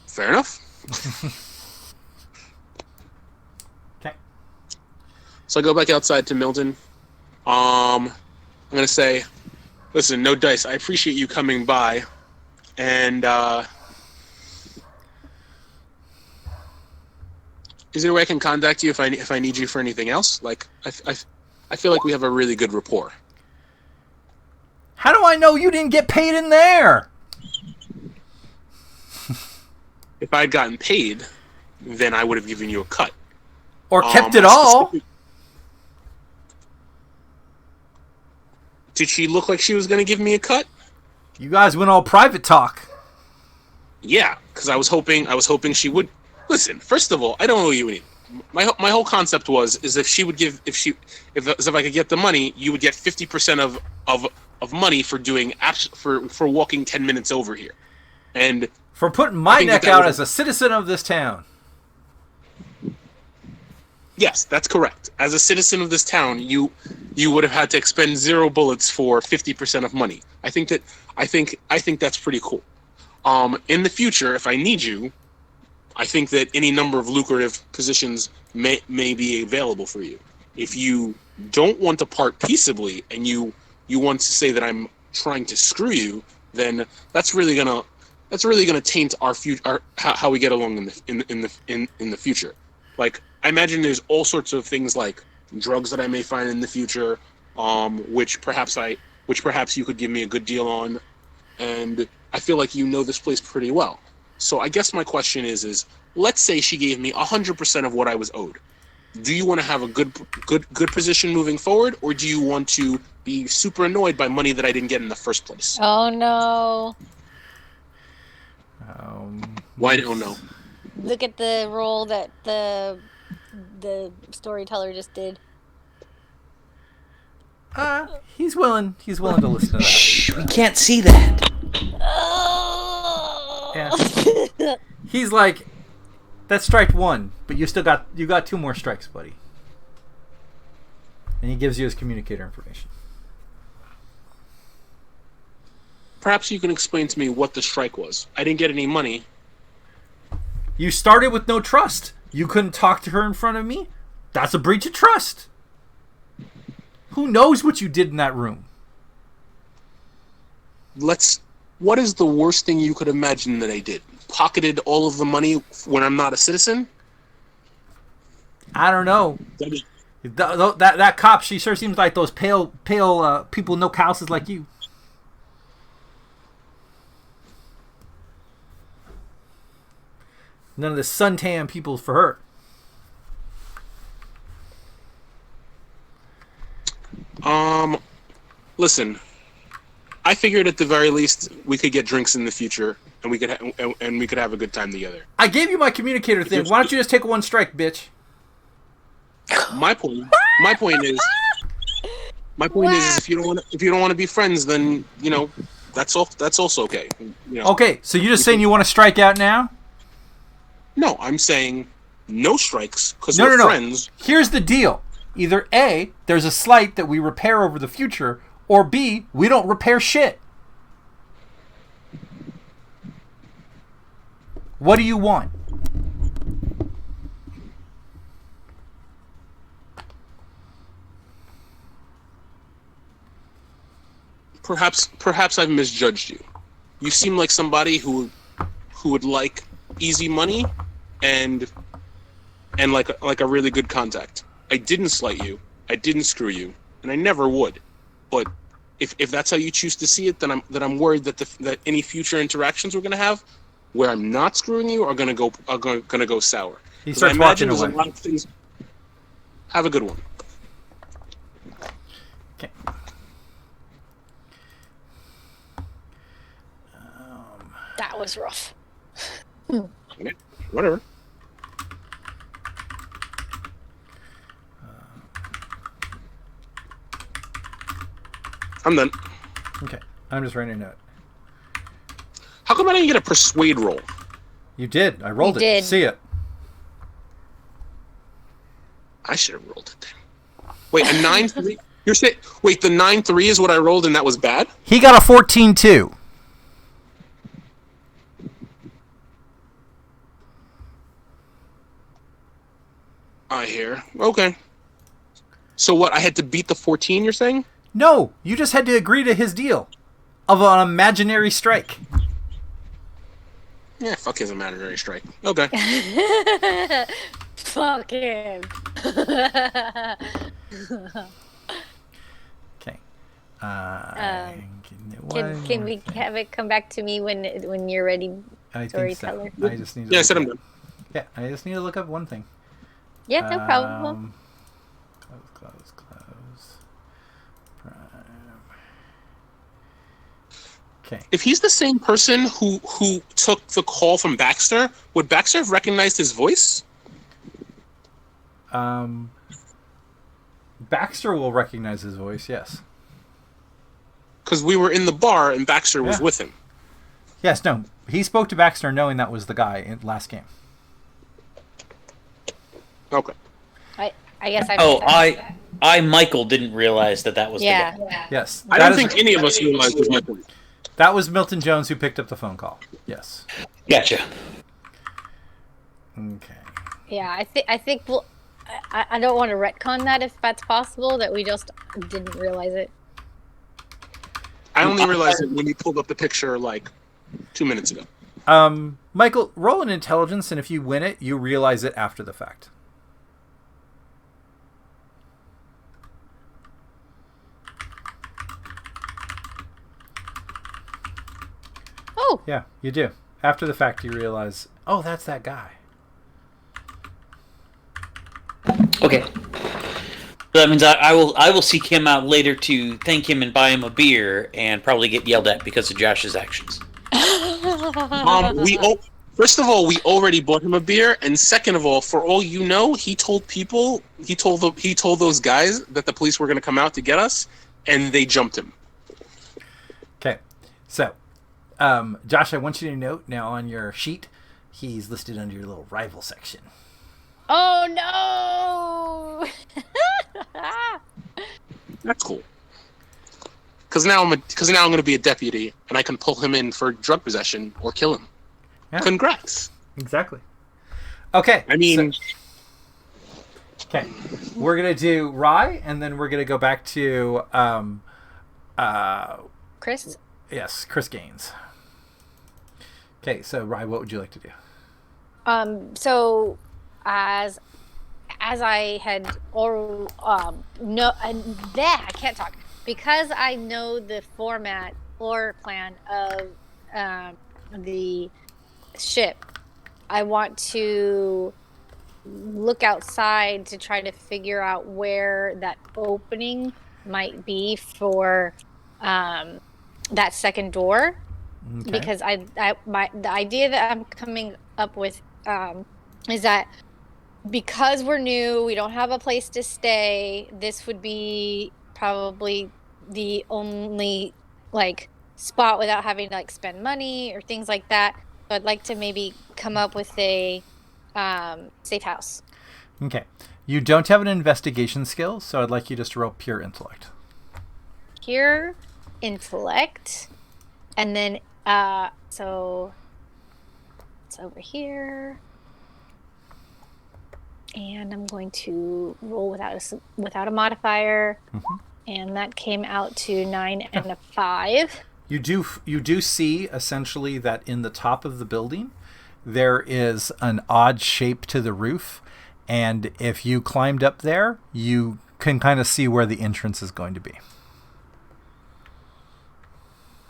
Fair enough. Okay. So I go back outside to Milton. I'm gonna say, listen, no dice. I appreciate you coming by, and is there a way I can contact you if I need you for anything else? Like, I feel like we have a really good rapport. How do I know you didn't get paid in there? If I'd gotten paid, then I would have given you a cut. Or kept it all? Did she look like she was going to give me a cut? You guys went all private talk. Yeah, because I was hoping she would. Listen, first of all, I don't owe you any. My whole concept is if she would give if I could get the money, you would get 50% of money for doing for walking 10 minutes over here, and for putting my neck out as a citizen of this town. Yes, that's correct. As a citizen of this town, you would have had to expend 0 bullets for 50% of money. I think that's pretty cool. In the future, if I need you, I think that any number of lucrative positions may be available for you. If you don't want to part peaceably and you want to say that I'm trying to screw you, then that's really gonna taint our future, how we get along in the future. Like, I imagine there's all sorts of things like drugs that I may find in the future, which perhaps you could give me a good deal on, and I feel like you know this place pretty well. So I guess my question is let's say she gave me 100% of what I was owed. Do you want to have a good position moving forward, or do you want to be super annoyed by money that I didn't get in the first place? Oh no. Why don't know? Look at the roll that the storyteller just did. He's willing to listen to that. Shh, we can't see that. Yeah. He's like, that's strike 1, but you got 2 more strikes, buddy. And he gives you his communicator information. Perhaps you can explain to me what the strike was. I didn't get any money. You started with no trust. You couldn't talk to her in front of me. That's a breach of trust. Who knows what you did in that room? What is the worst thing you could imagine that I did? Pocketed all of the money when I'm not a citizen? I don't know. That cop, she sure seems like those pale people, no calluses like you. None of the suntan people for her. Listen, I figured at the very least we could get drinks in the future, and we could have a good time together. I gave you my communicator thing. Why don't you just take 1 strike, bitch? My point is if you don't want to be friends, then that's also okay. Okay, so you're just saying you want to strike out now? No, I'm saying no strikes because we're friends. Here's the deal. Either A, there's a slight that we repair over the future, or B, we don't repair shit. What do you want? Perhaps I've misjudged you. You seem like somebody who would like easy money and like a really good contact. I didn't slight you. I didn't screw you, and I never would. But if that's how you choose to see it, then I'm worried that any future interactions we're gonna have, where I'm not screwing you, are gonna go sour. He starts walking away. A lot of things. Have a good one. was rough. Yeah, whatever. I'm done. Okay, I'm just writing a note. How come I didn't get a persuade roll? You did. I rolled You it. did. See it. I should have rolled it then. Wait, a 9-3? You're saying wait, the 9-3 is what I rolled and that was bad? He got a 14-2. I hear. Okay. So what? I had to beat the 14. You're saying? No, you just had to agree to his deal of an imaginary strike. Yeah, fuck his imaginary strike. Okay. Fuck him. Okay. Can we have it come back to me when you're ready? I think storyteller? so. I just need to Yeah, I look said I'm up- done. Yeah, I just need to look up one thing. Yeah, no problem. Close. Prime. Okay. If he's the same person who took the call from Baxter, would Baxter have recognized his voice? Baxter will recognize his voice, yes. Because we were in the bar and Baxter was Yeah. with him. Yes, no. He spoke to Baxter knowing that was the guy in last game. Okay. I guess I. Oh, missed that. Michael, didn't realize that was Yeah. the guy. Yes. I that don't is- think any of us realized it was my point. that was Milton Jones who picked up the phone call. Yes. Gotcha. Okay. Yeah, I think we'll. I don't want to retcon that if that's possible. That we just didn't realize it. I only realized it when you pulled up the picture like 2 minutes ago. Michael, roll an intelligence, and if you win it, you realize it after the fact. Oh, Yeah, you do. After the fact, you realize, oh, that's that guy. Okay. So that means I will seek him out later to thank him and buy him a beer and probably get yelled at because of Josh's actions. First of all, we already bought him a beer, and second of all, for all you know, he told those guys that the police were going to come out to get us, and they jumped him. Okay. So, Josh, I want you to note now on your sheet, he's listed under your little rival section. oh no! That's cool. Because now I'm going to be a deputy, and I can pull him in for drug possession or kill him. Yeah. Congrats. Exactly. Okay. I mean, okay. We're going to do Rye, and then we're going to go back to, Chris, yes, Chris Gaines. Okay, so Rye, what would you like to do? so as I had or no, and I can't talk because I know the format or plan of the ship. I want to look outside to try to figure out where that opening might be for that second door. Okay. Because the idea that I'm coming up with is that because we're new, we don't have a place to stay. This would be probably the only like spot without having to like spend money or things like that. So I'd like to maybe come up with a safe house. Okay. You don't have an investigation skill, so I'd like you just to roll pure intellect. Pure intellect, and then so it's over here. And I'm going to roll without a modifier, and that came out to 9 and a 5. You do see essentially that in the top of the building there is an odd shape to the roof, and if you climbed up there, you can kind of see where the entrance is going to be.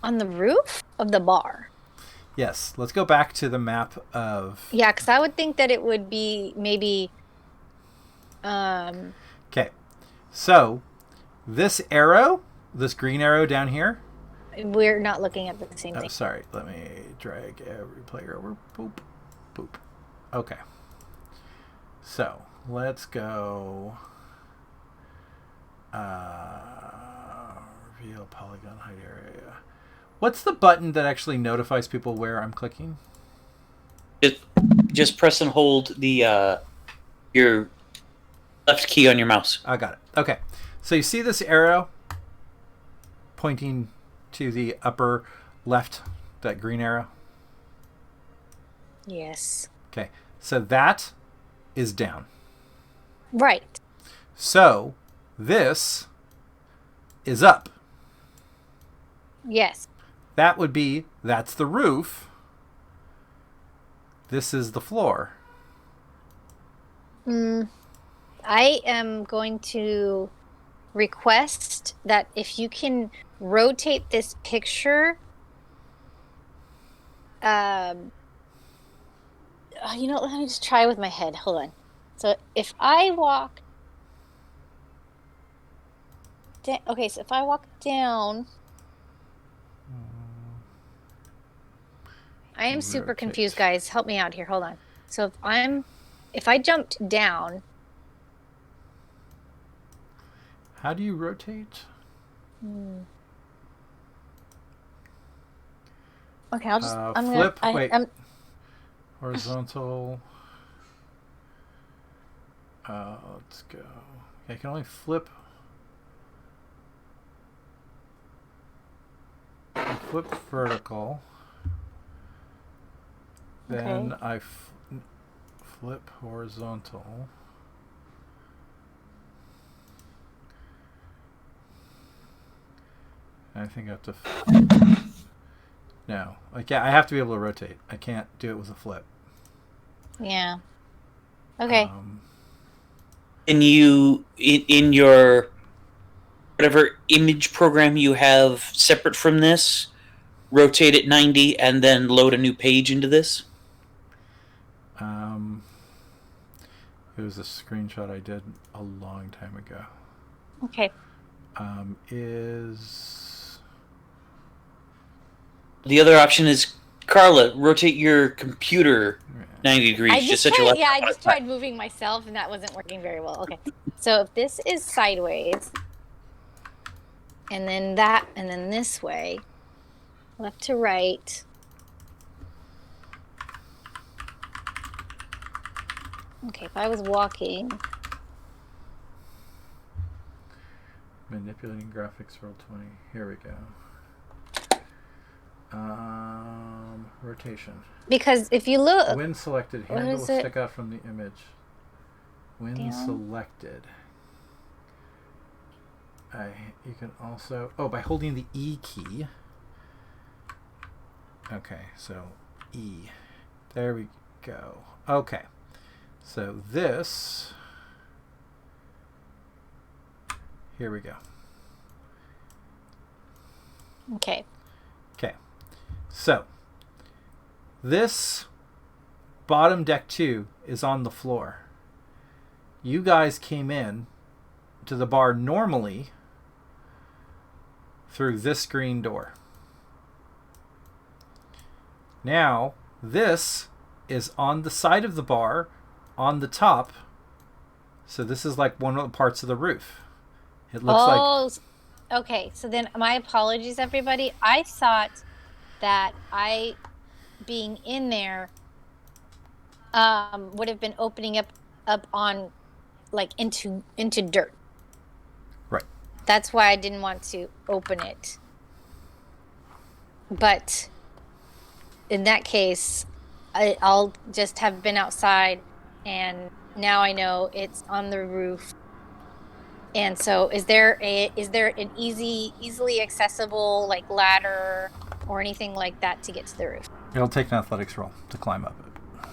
On the roof of the bar. Yes, let's go back to the map of. Yeah, because I would think that it would be maybe. Okay, so this arrow, this green arrow down here, We're not looking at the same Oh, thing. sorry. Let me drag every player over. Boop. Boop. Okay. So, let's go... reveal polygon hide area. What's the button that actually notifies people where I'm clicking? Just press and hold the your left key on your mouse. I got it. Okay. So you see this arrow pointing to the upper left, that green arrow? Yes. Okay. So that is down. Right. So this is up. Yes. That would be, that's the roof. This is the floor. I am going to request that if you can rotate this picture, let me just try with my head. Hold on. So if I walk okay, so if I walk down, I am super Rotate. confused, guys. Help me out here. Hold on. So if I jumped down, How do you rotate? okay, I'll just Flip. Wait. I'm Horizontal. Let's go. I can only flip. I flip vertical. Then Okay. I flip horizontal. I think I have to. No, I have to be able to rotate. I can't do it with a flip. yeah. Okay. And you in your whatever image program you have separate from this, rotate it 90 and then load a new page into this. It was a screenshot I did a long time ago. Okay. The other option is, Carla, rotate your computer 90 degrees. I just set your tried, laptop I on just its side. tried moving myself, and that wasn't working very well. Okay, so if this is sideways, and then that, and then this way, left to right. Okay, if I was walking, Manipulating graphics, roll 20. Here we go. Rotation. because if you look, When selected, what handle will is it? stick out from the image. When Down. selected. You can also... Oh, by holding the E key. Okay, so E. There we go. Okay. So this... Here we go. okay, Okay. So, this bottom deck 2 is on the floor. You guys came in to the bar normally through this green door. Now, this is on the side of the bar, on the top. So this is like one of the parts of the roof. It looks like... oh, okay. So then, my apologies, everybody. I thought that I being in there would have been opening up on like into dirt. Right. That's why I didn't want to open it. But in that case, I'll just have been outside, and now I know it's on the roof. And so, is there an easily accessible like ladder or anything like that to get to the roof? It'll take an athletics roll to climb up it.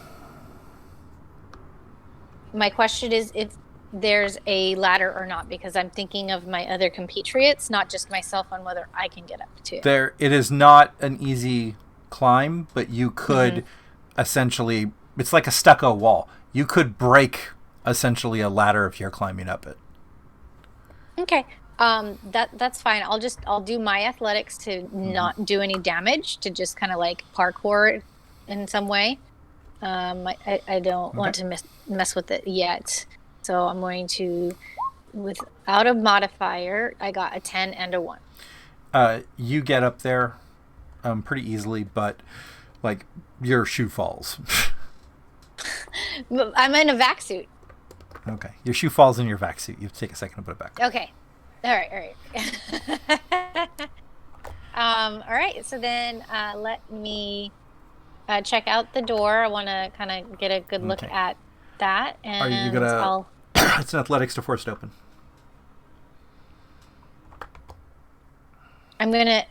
My question is if there's a ladder or not, because I'm thinking of my other compatriots, not just myself, on whether I can get up to it. There, it is not an easy climb, but you could essentially... It's like a stucco wall. You could break essentially a ladder if you're climbing up it. Okay. That's fine. I'll do my athletics to not do any damage, to just kind of like parkour it in some way. I don't want to mess with it yet, so I'm going to, without a modifier, I got a 10 and a 1. You get up there pretty easily, but like your shoe falls. I'm in a vac suit. Okay, your shoe falls in your vac suit. You have to take a second to put it back on. Okay. All right. All right. So then, let me check out the door. I want to kind of get a good look Okay. at that, and Are you gonna? I'll. It's an athletics to force it open. I'm gonna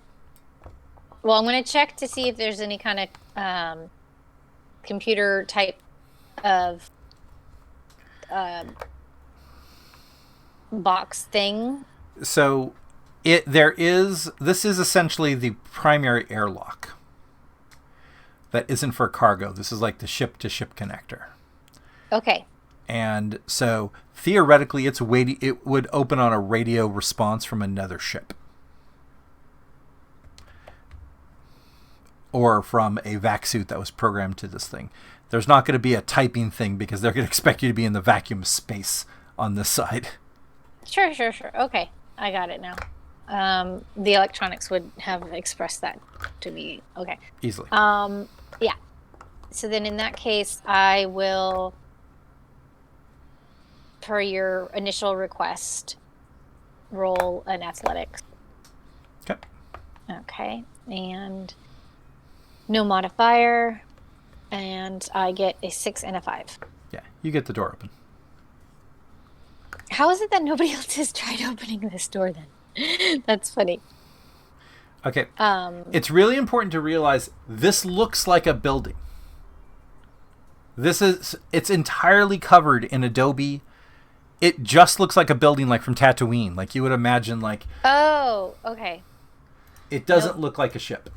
check to see if there's any kind of computer type of box thing. So, this is essentially the primary airlock. That isn't for cargo. This is like the ship-to-ship connector. Okay. And so theoretically, it would open on a radio response from another ship, or from a vac suit that was programmed to this thing. There's not going to be a typing thing because they're going to expect you to be in the vacuum space on this side. Sure. Okay, I got it now. The electronics would have expressed that to me. Okay. Easily. Yeah. So then in that case, I will, per your initial request, roll an athletics. Okay. Okay. And no modifier. And I get a 6 and a 5. Yeah, you get the door open. How is it that nobody else has tried opening this door then? That's funny. Okay. It's really important to realize this looks like a building. It's entirely covered in Adobe. It just looks like a building, like from Tatooine. Like you would imagine, like. Oh, okay. It doesn't look like a ship.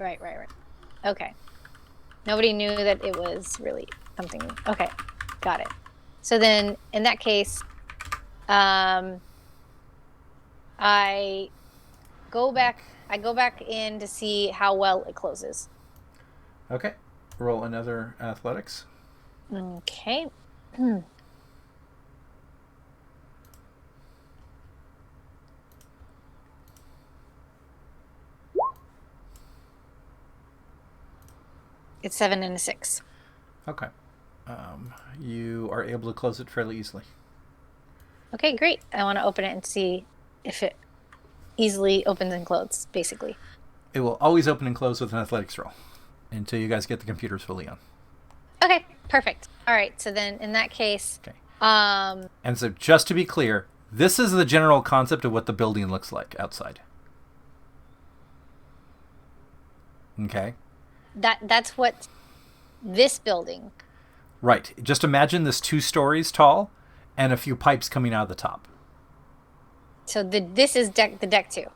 Right. Okay. Nobody knew that it was really something. Okay, got it. So then, in that case, I go back in to see how well it closes. Okay. Roll another athletics. Okay. It's 7 and a 6. Okay. You are able to close it fairly easily. Okay, great. I want to open it and see if it easily opens and closes, basically. It will always open and close with an athletics roll until you guys get the computers fully on. Okay, perfect. All right, so then in that case, Okay. And so just to be clear, this is the general concept of what the building looks like outside. Okay. that's what this building. Right. Just imagine this 2 stories tall and a few pipes coming out of the top. So this is the deck 2.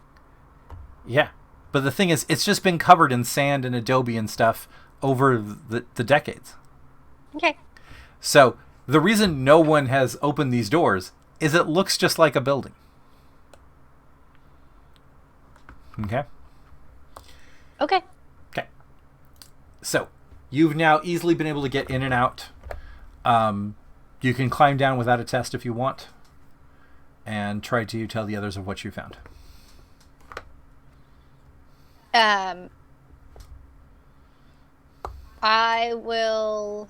Yeah. But the thing is, it's just been covered in sand and Adobe and stuff over the decades. Okay. So the reason no one has opened these doors is it looks just like a building. Okay? Okay. Okay. So you've now easily been able to get in and out. You can climb down without a test if you want, and try to tell the others of what you found. I will.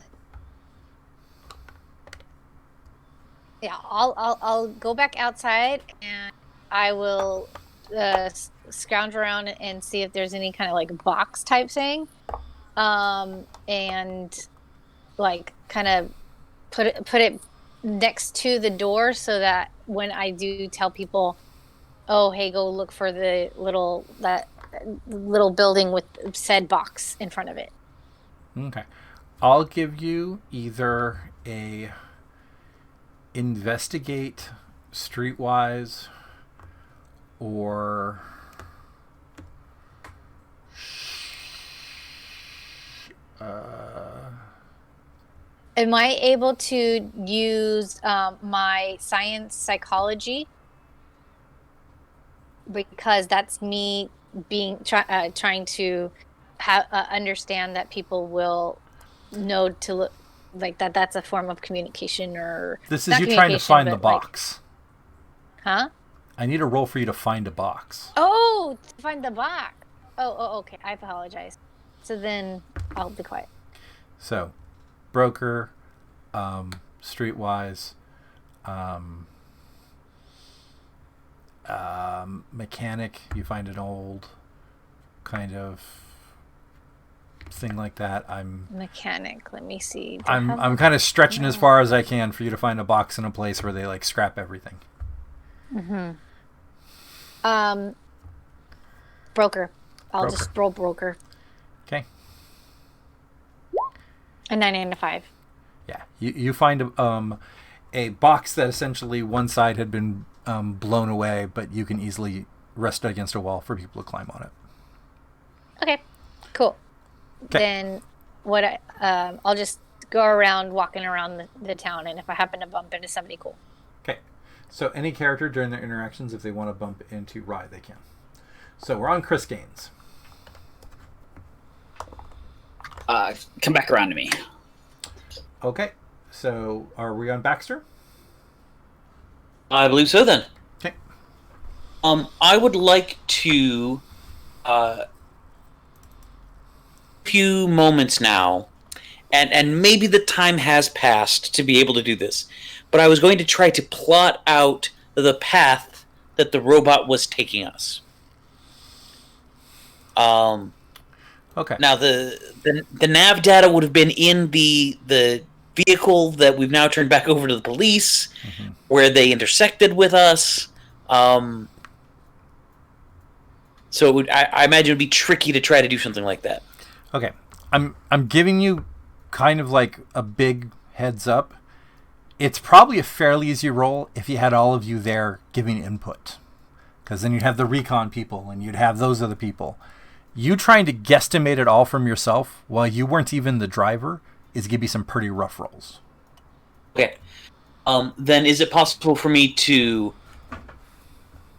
Yeah, I'll go back outside and I will scrounge around and see if there's any kind of like box type thing, and like kind of put it next to the door so that when I do tell people, oh hey, go look for the little building with said box in front of it. Okay. I'll give you either a investigate streetwise or Am I able to use my science psychology because that's me being trying to understand that people will know to look like that. That's a form of communication, or This is not you trying to communication, find the but, like, box. huh? I need a roll for you to find a box. Oh, to find the box. Oh, okay. I apologize. So then I'll be quiet. So, broker, streetwise, mechanic. You find an old kind of thing like that. Mechanic. Let me see. I'm kind of stretching as far as I can for you to find a box in a place where they like scrap everything. Broker. I'll Broker. just roll broker. Okay. A 9 and a 5. Yeah. You find a box that essentially one side had been blown away, but you can easily rest against a wall for people to climb on it. Okay. Cool. 'Kay. Then I'll just go around walking around the town, and if I happen to bump into somebody cool. Okay. So any character during their interactions, if they want to bump into Rye, they can. So we're on Chris Gaines. Come back around to me. Okay. So are we on Baxter? I believe so. Then, Okay. I would like to, few moments now, and maybe the time has passed to be able to do this, but I was going to try to plot out the path that the robot was taking us. Okay. Now the nav data would have been in the vehicle that we've now turned back over to the police, where they intersected with us. So I imagine it would be tricky to try to do something like that. Okay. I'm giving you kind of like a big heads up. It's probably a fairly easy roll if you had all of you there giving input. Because then you'd have the recon people and you'd have those other people. You trying to guesstimate it all from yourself while you weren't even the driver is going to be some pretty rough rolls. Okay. Then is it possible for me to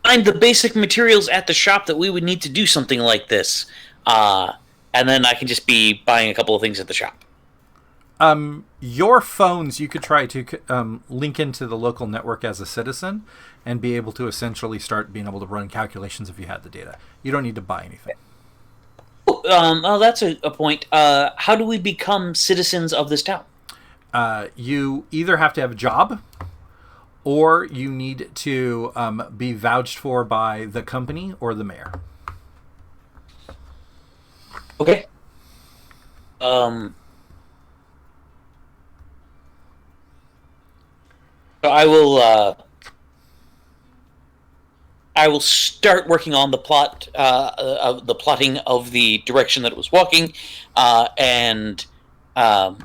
find the basic materials at the shop that we would need to do something like this? And then I can just be buying a couple of things at the shop. Your phones, you could try to link into the local network as a citizen and be able to essentially start being able to run calculations if you had the data. You don't need to buy anything. Oh, that's a point. How do we become citizens of this town? You either have to have a job or you need to be vouched for by the company or the mayor. Okay. So I will start working on the plot, the plotting of the direction that it was walking, and I'll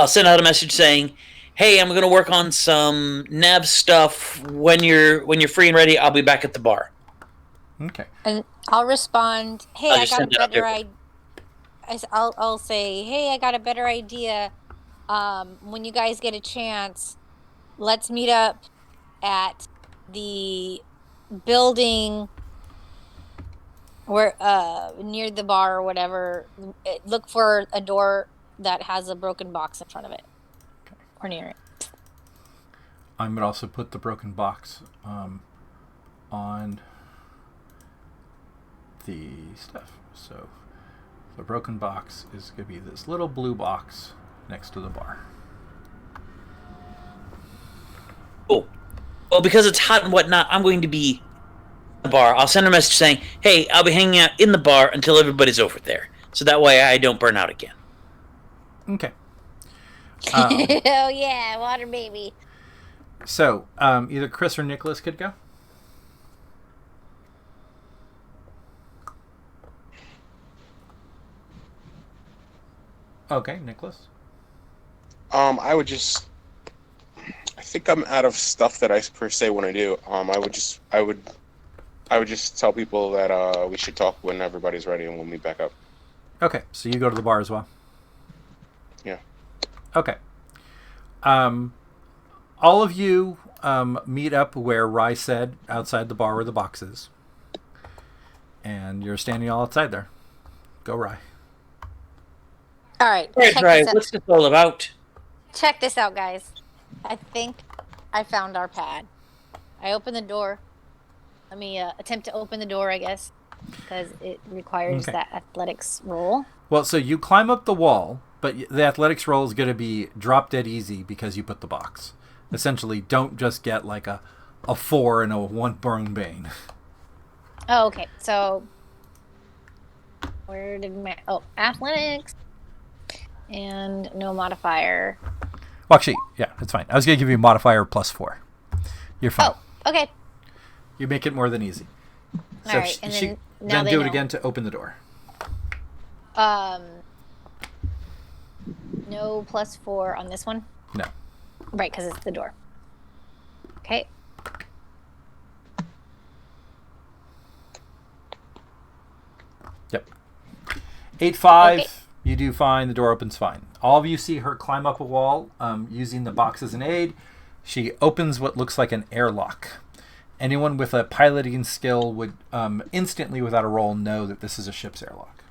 send out a message saying, "Hey, I'm going to work on some nav stuff. When you're free and ready, I'll be back at the bar." Okay. And I'll respond, "Hey, I'll I just got a send it out better there. idea." I'll say, "Hey, I got a better idea. When you guys get a chance, let's meet up at the building where near the bar or whatever. Look for a door that has a broken box in front of it, or near it." I'm going to also put the broken box on the stuff. So the broken box is going to be this little blue box next to the bar. Cool. Well, because it's hot and whatnot, I'm going to be at the bar. I'll send a message saying, "Hey, I'll be hanging out in the bar until everybody's over there, so that way I don't burn out again." Okay. Oh yeah, water baby. So either Chris or Nicholas could go. Okay, Nicholas. I would just. I think I'm out of stuff that I per se want to do. I would just tell people that we should talk when everybody's ready, and we'll meet back up. Okay, so you go to the bar as well. Yeah. Okay. all of you meet up where Rye said, outside the bar where the box is. And you're standing all outside there. Go, Rye. All right. Right, check right. this out. What's this all about? Check this out, guys. I think I found our pad. I open the door. Let me attempt to open the door, I guess, because it requires Okay. that athletics roll. Well, so you climb up the wall, but the athletics roll is going to be drop dead easy because you put the box. Essentially, don't just get like a 4 and a 1 burn bane. Oh, okay. So, where did my... Oh, athletics. And no modifier. Well, actually, yeah, it's fine. I was going to give you a modifier +4. You're fine. Oh, okay. You make it more than easy. So All right, and then now then they do it know. again to open the door. No +4 on this one? No. Right, because it's the door. Okay. Yep. 8-5. Okay. You do fine. The door opens fine. All of you see her climb up a wall using the box as an aid. She opens what looks like an airlock. Anyone with a piloting skill would instantly, without a roll, know that this is a ship's airlock.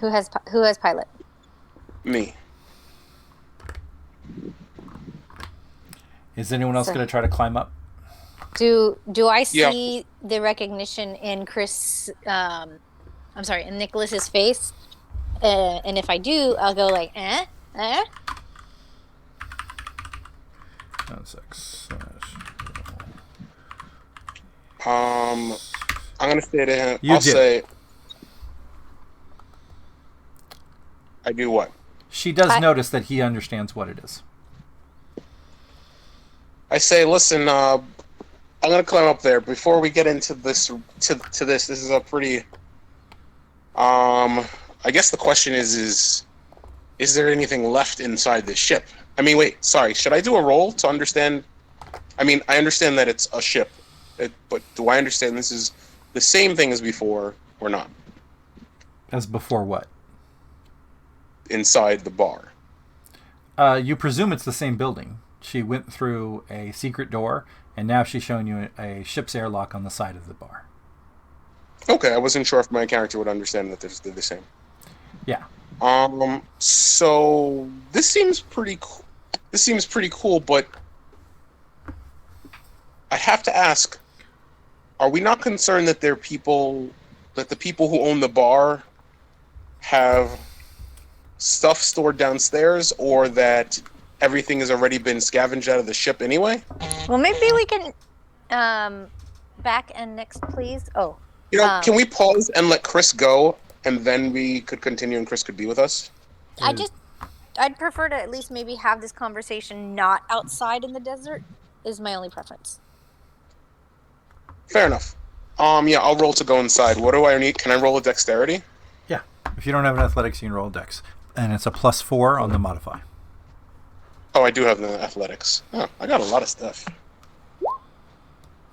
Who has pilot? Me. Is anyone else So- going to try to climb up? Do I Yeah. see the recognition in Chris? I'm sorry, in Nicholas's face? And if I do, I'll go like, eh? 6. I'm gonna say to him. You I'll do. say. I do what? She does I- notice that he understands what it is. I say, listen. I'm gonna climb up there. Before we get into this, this is a pretty. I guess the question is there anything left inside this ship? I mean, wait. Sorry. Should I do a roll to understand? I mean, I understand that it's a ship, but do I understand this is the same thing as before or not? As before what? Inside the bar. You presume it's the same building. She went through a secret door, and now she's showing you a ship's airlock on the side of the bar. Okay, I wasn't sure if my character would understand that they're the same. Yeah. So this seems pretty cool. This seems pretty cool, but I have to ask: are we not concerned that the people who own the bar have stuff stored downstairs, or that everything has already been scavenged out of the ship anyway? Well, maybe we can back and next, please. Oh, You know, can we pause and let Chris go, and then we could continue, and Chris could be with us? I'd prefer to at least maybe have this conversation not outside in the desert. Is my only preference. Fair enough. Yeah, I'll roll to go inside. What do I need? Can I roll a dexterity? Yeah. If you don't have an athletics, you can roll a dex. And it's a +4 on the modify. Oh, I do have the athletics. Oh, I got a lot of stuff.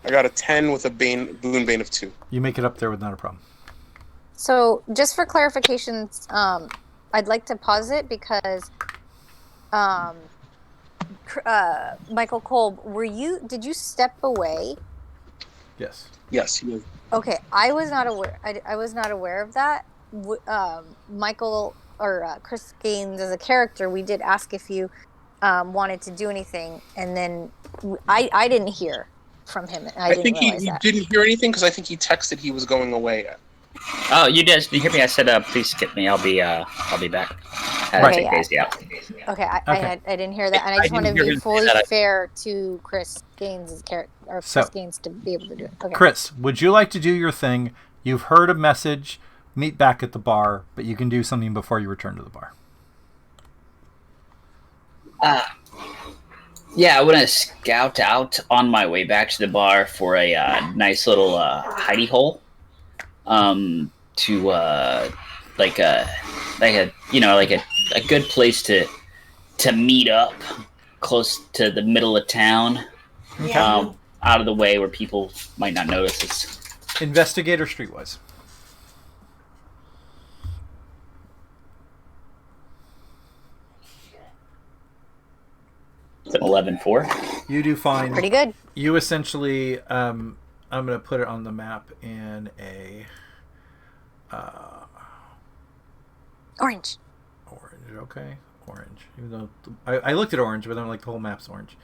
I got a 10 with a boon bane of 2. You make it up there without a problem. So, just for clarifications, I'd like to pause it because, Michael Kolb, did you step away? Yes. Yes, he is. Okay, I was not aware. I was not aware of that. Michael or Chris Gaines as a character, we did ask if you wanted to do anything, and then I didn't hear from him. And I think didn't he realize that. didn't hear anything because I think he texted he was going away. Oh, you did hear me? I said, please skip me. I'll be back. Right. Take Daisy out. Okay, Okay. I didn't hear that, and I I just want to didn't hear be him say fully that. fair to Chris Gaines' character, or So- Chris Gaines to be able to do it. Okay. Chris, would you like to do your thing? You've heard a message. Meet back at the bar, but you can do something before you return to the bar. Yeah, I want to scout out on my way back to the bar for a nice little hidey hole. To like a good place to meet up close to the middle of town. Yeah. Out of the way where people might not notice us. Investigator streetwise. It's an 11-4. You do fine. Pretty good. You essentially, I'm going to put it on the map in a Orange. orange. Okay, orange. Even though I looked at orange, but I'm like the whole map's orange.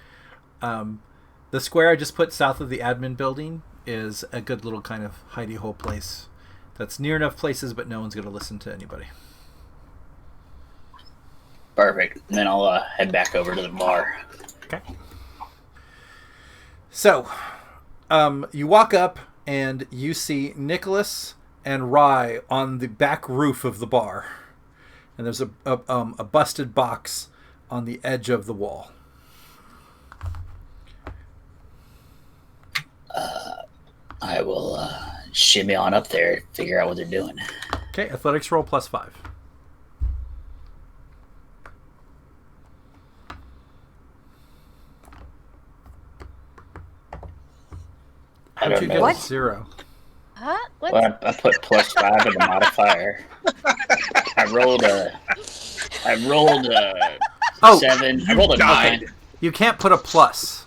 The square I just put south of the admin building is a good little kind of hidey hole place. That's near enough places, but no one's going to listen to anybody. Perfect. And then I'll head back over to the bar. Okay. So, you walk up and you see Nicholas and Rye on the back roof of the bar, and there's a busted box on the edge of the wall. I will shimmy on up there, figure out what they're doing. Okay, athletics roll +5. I How'd don't you know. get What? 0? Huh? What? Well, I put +5 in the modifier. I rolled a Oh, 7. I rolled a died. 9. you can't put a plus.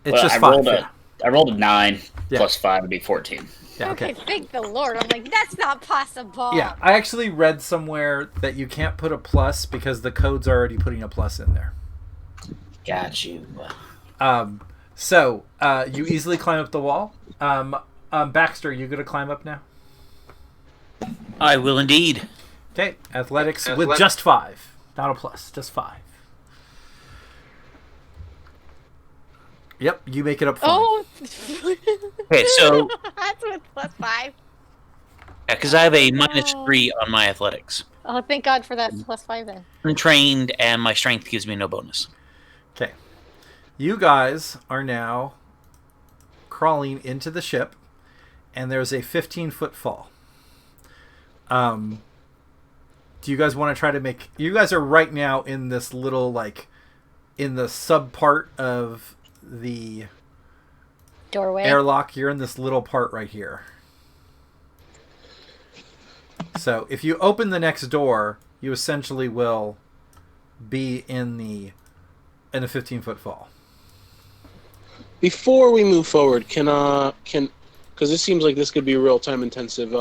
It's Well, just I 5. rolled Yeah. I rolled a 9 Yeah. plus 5 would be 14. Yeah, Okay, okay. thank the Lord. I'm like, that's not possible. Yeah, I actually read somewhere that you can't put a plus because the code's already putting a plus in there. Got you. So you easily climb up the wall. Baxter, you gonna climb up now? I will indeed. Okay, athletics with just 5, not a plus, just 5. Yep, you make it up fine. Oh. Okay, so That's with +5. because I have a -3 on my athletics. Oh, thank God for that +5 then. I'm trained, and my strength gives me no bonus. Okay, you guys are now crawling into the ship, and there's a 15-foot fall. Do you guys want to try to make? You guys are right now in this little in the sub part of the Doorway. airlock. You're in this little part right here. So if you open the next door, you essentially will be in a 15-foot fall. Before we move forward, can because this seems like this could be real time intensive.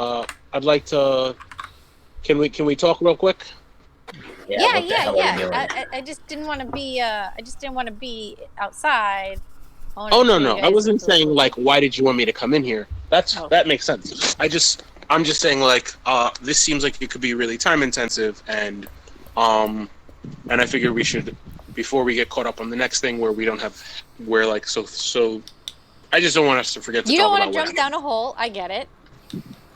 I'd like to. Can we talk real quick? Yeah. what the hell are we doing? I just didn't want to be. I just didn't want to be outside. Oh no! I wasn't saying like why did you want me to come in here? That makes sense. I'm just saying like this seems like it could be really time intensive and I figure we should before we get caught up on the next thing where we don't have so I just don't want us to forget to You talk don't want about to what jump down a hole. I get it.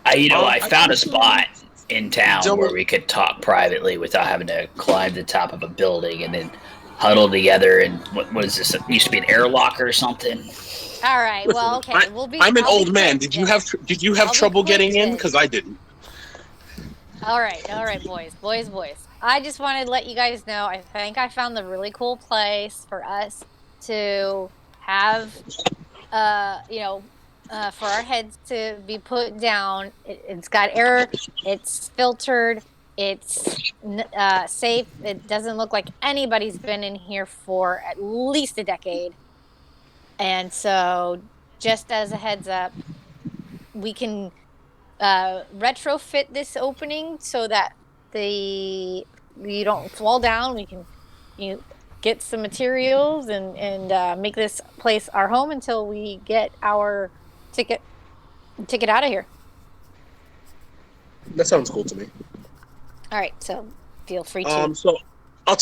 I found a spot in town Don't- where we could talk privately without having to climb the top of a building and then huddle together. And what is this? It used to be an airlock or something. All right. Well, okay. Listen, We'll be. I'm an I'll be old man. quick Did you then. have I'll be trouble quick getting in? then. Because I didn't. All right, boys. I just wanted to let you guys know. I think I found the really cool place for us to have, for our heads to be put down. It's got air. It's filtered. It's safe. It doesn't look like anybody's been in here for at least a decade. And so, just as a heads up, we can retrofit this opening so that you don't fall down. We can get some materials and make this place our home until we get our ticket out of here. That sounds cool to me. All right, so feel free to. So I'll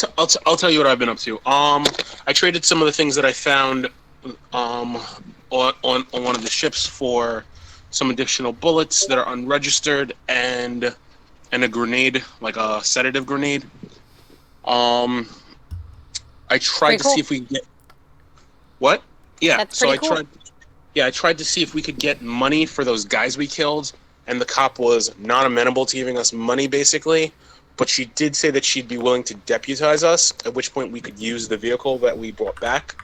tell you what I've been up to. I traded some of the things that I found on one of the ships for some additional bullets that are unregistered and a grenade, like a sedative grenade. I tried to cool. see if we could get what? Yeah. That's So I pretty cool. tried. Yeah, I tried to see if we could get money for those guys we killed, and the cop was not amenable to giving us money, basically. But she did say that she'd be willing to deputize us, at which point we could use the vehicle that we brought back,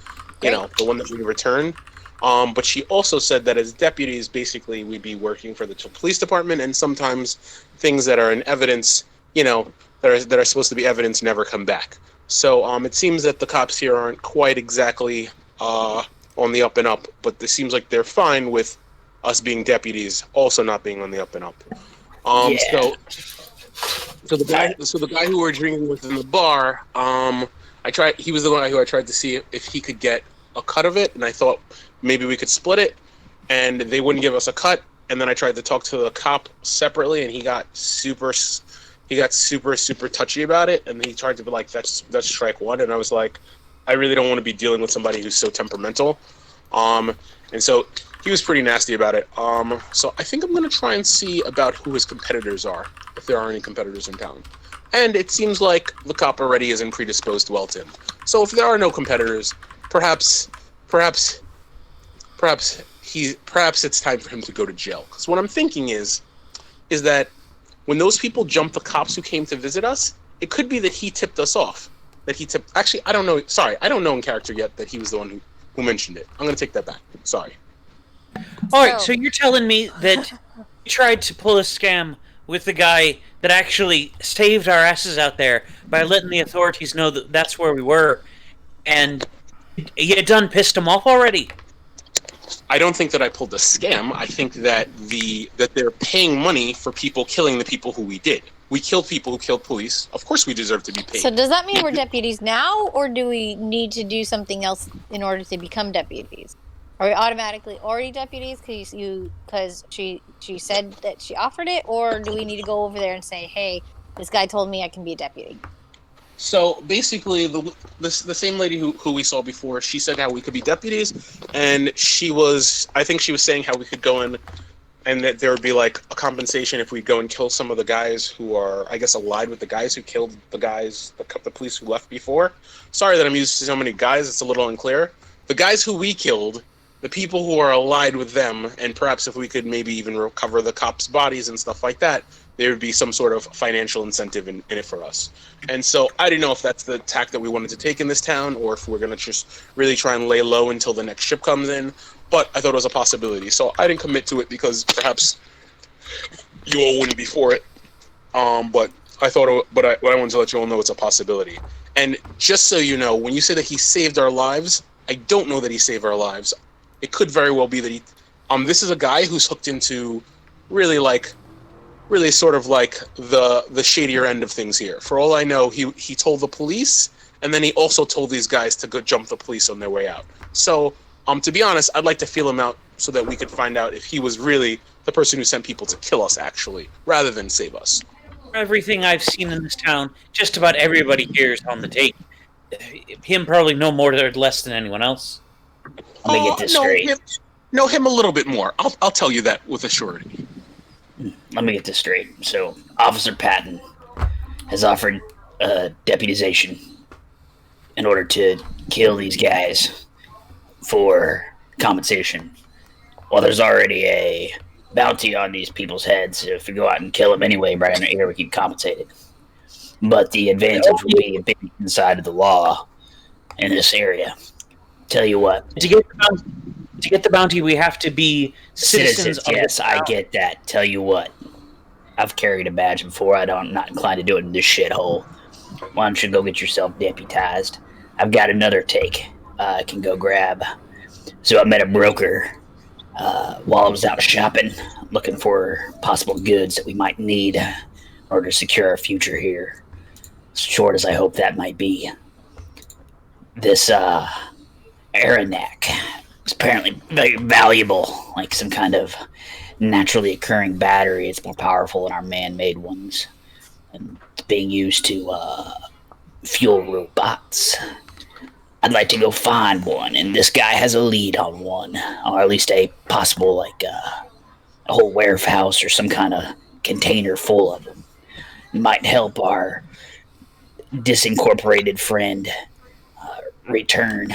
Great. the one that we returned. But she also said that as deputies, basically, we'd be working for the police department, and sometimes things that are in evidence, that are supposed to be evidence never come back. So it seems that the cops here aren't quite exactly on the up and up, but it seems like they're fine with us being deputies also not being on the up and up. Yeah. So the guy who we're drinking with in the bar, he was the guy who I tried to see if he could get a cut of it, and I thought maybe we could split it, and they wouldn't give us a cut. And then I tried to talk to the cop separately, and he got super touchy about it, and he tried to be like, that's strike one. And I was like, I really don't want to be dealing with somebody who's so temperamental. And so he was pretty nasty about it. So I think I'm going to try and see about who his competitors are, if there are any competitors in town. And it seems like the cop already isn't predisposed well to him. So if there are no competitors, perhaps it's time for him to go to jail. Because what I'm thinking is that when those people jumped the cops who came to visit us, it could be that he tipped us off. Actually, I don't know. Sorry, I don't know in character yet that he was the one who mentioned it. I'm going to take that back. Sorry. All right, so you're telling me that you tried to pull a scam with the guy that actually saved our asses out there by letting the authorities know that that's where we were, and you done pissed him off already? I don't think that I pulled a scam. I think that they're paying money for people killing the people who we did. We killed people who killed police. Of course we deserve to be paid. So does that mean we're deputies now, or do we need to do something else in order to become deputies? Are we automatically already deputies because she said that she offered it, or do we need to go over there and say, hey, this guy told me I can be a deputy? So basically, the same lady who we saw before, she said how we could be deputies, and I think she was saying how we could go in, and that there would be like a compensation if we go and kill some of the guys who are, I guess, allied with the guys who killed the police who left before. Sorry that I'm using so many guys; it's a little unclear. The guys who we killed, the people who are allied with them, and perhaps if we could maybe even recover the cops' bodies and stuff like that, there would be some sort of financial incentive in it for us. And so I didn't know if that's the tack that we wanted to take in this town, or if we're going to just really try and lay low until the next ship comes in. But I thought it was a possibility. So I didn't commit to it because perhaps you all wouldn't be for it. But I wanted to let you all know it's a possibility. And just so you know, when you say that he saved our lives, I don't know that he saved our lives. It could very well be that this is a guy who's hooked into really sort of like the shadier end of things here. For all I know, he told the police, and then he also told these guys to go jump the police on their way out. So, to be honest, I'd like to feel him out so that we could find out if he was really the person who sent people to kill us, actually, rather than save us. Everything I've seen in this town, just about everybody here is on the take. Him probably no more or less than anyone else. Let me get this straight. Him a little bit more. I'll tell you that with a surety. Let me get this straight. So, Officer Patton has offered deputization in order to kill these guys for compensation. Well, there's already a bounty on these people's heads. If we go out and kill them anyway, right under here, we get compensated. But the advantage would be being inside of the law in this area. Tell you what. To get the bounty, we have to be citizens. Yes, I get that. Tell you what. I've carried a badge before. I'm not inclined to do it in this shithole. Why don't you go get yourself deputized? I've got another take I can go grab. So I met a broker while I was out shopping, looking for possible goods that we might need in order to secure our future here. As short as I hope that might be. This Aranak is apparently very valuable, like some kind of naturally occurring battery. It's more powerful than our man-made ones. And it's being used to fuel robots. I'd like to go find one, and this guy has a lead on one, or at least a possible, a whole warehouse or some kind of container full of them. It might help our disincorporated friend return.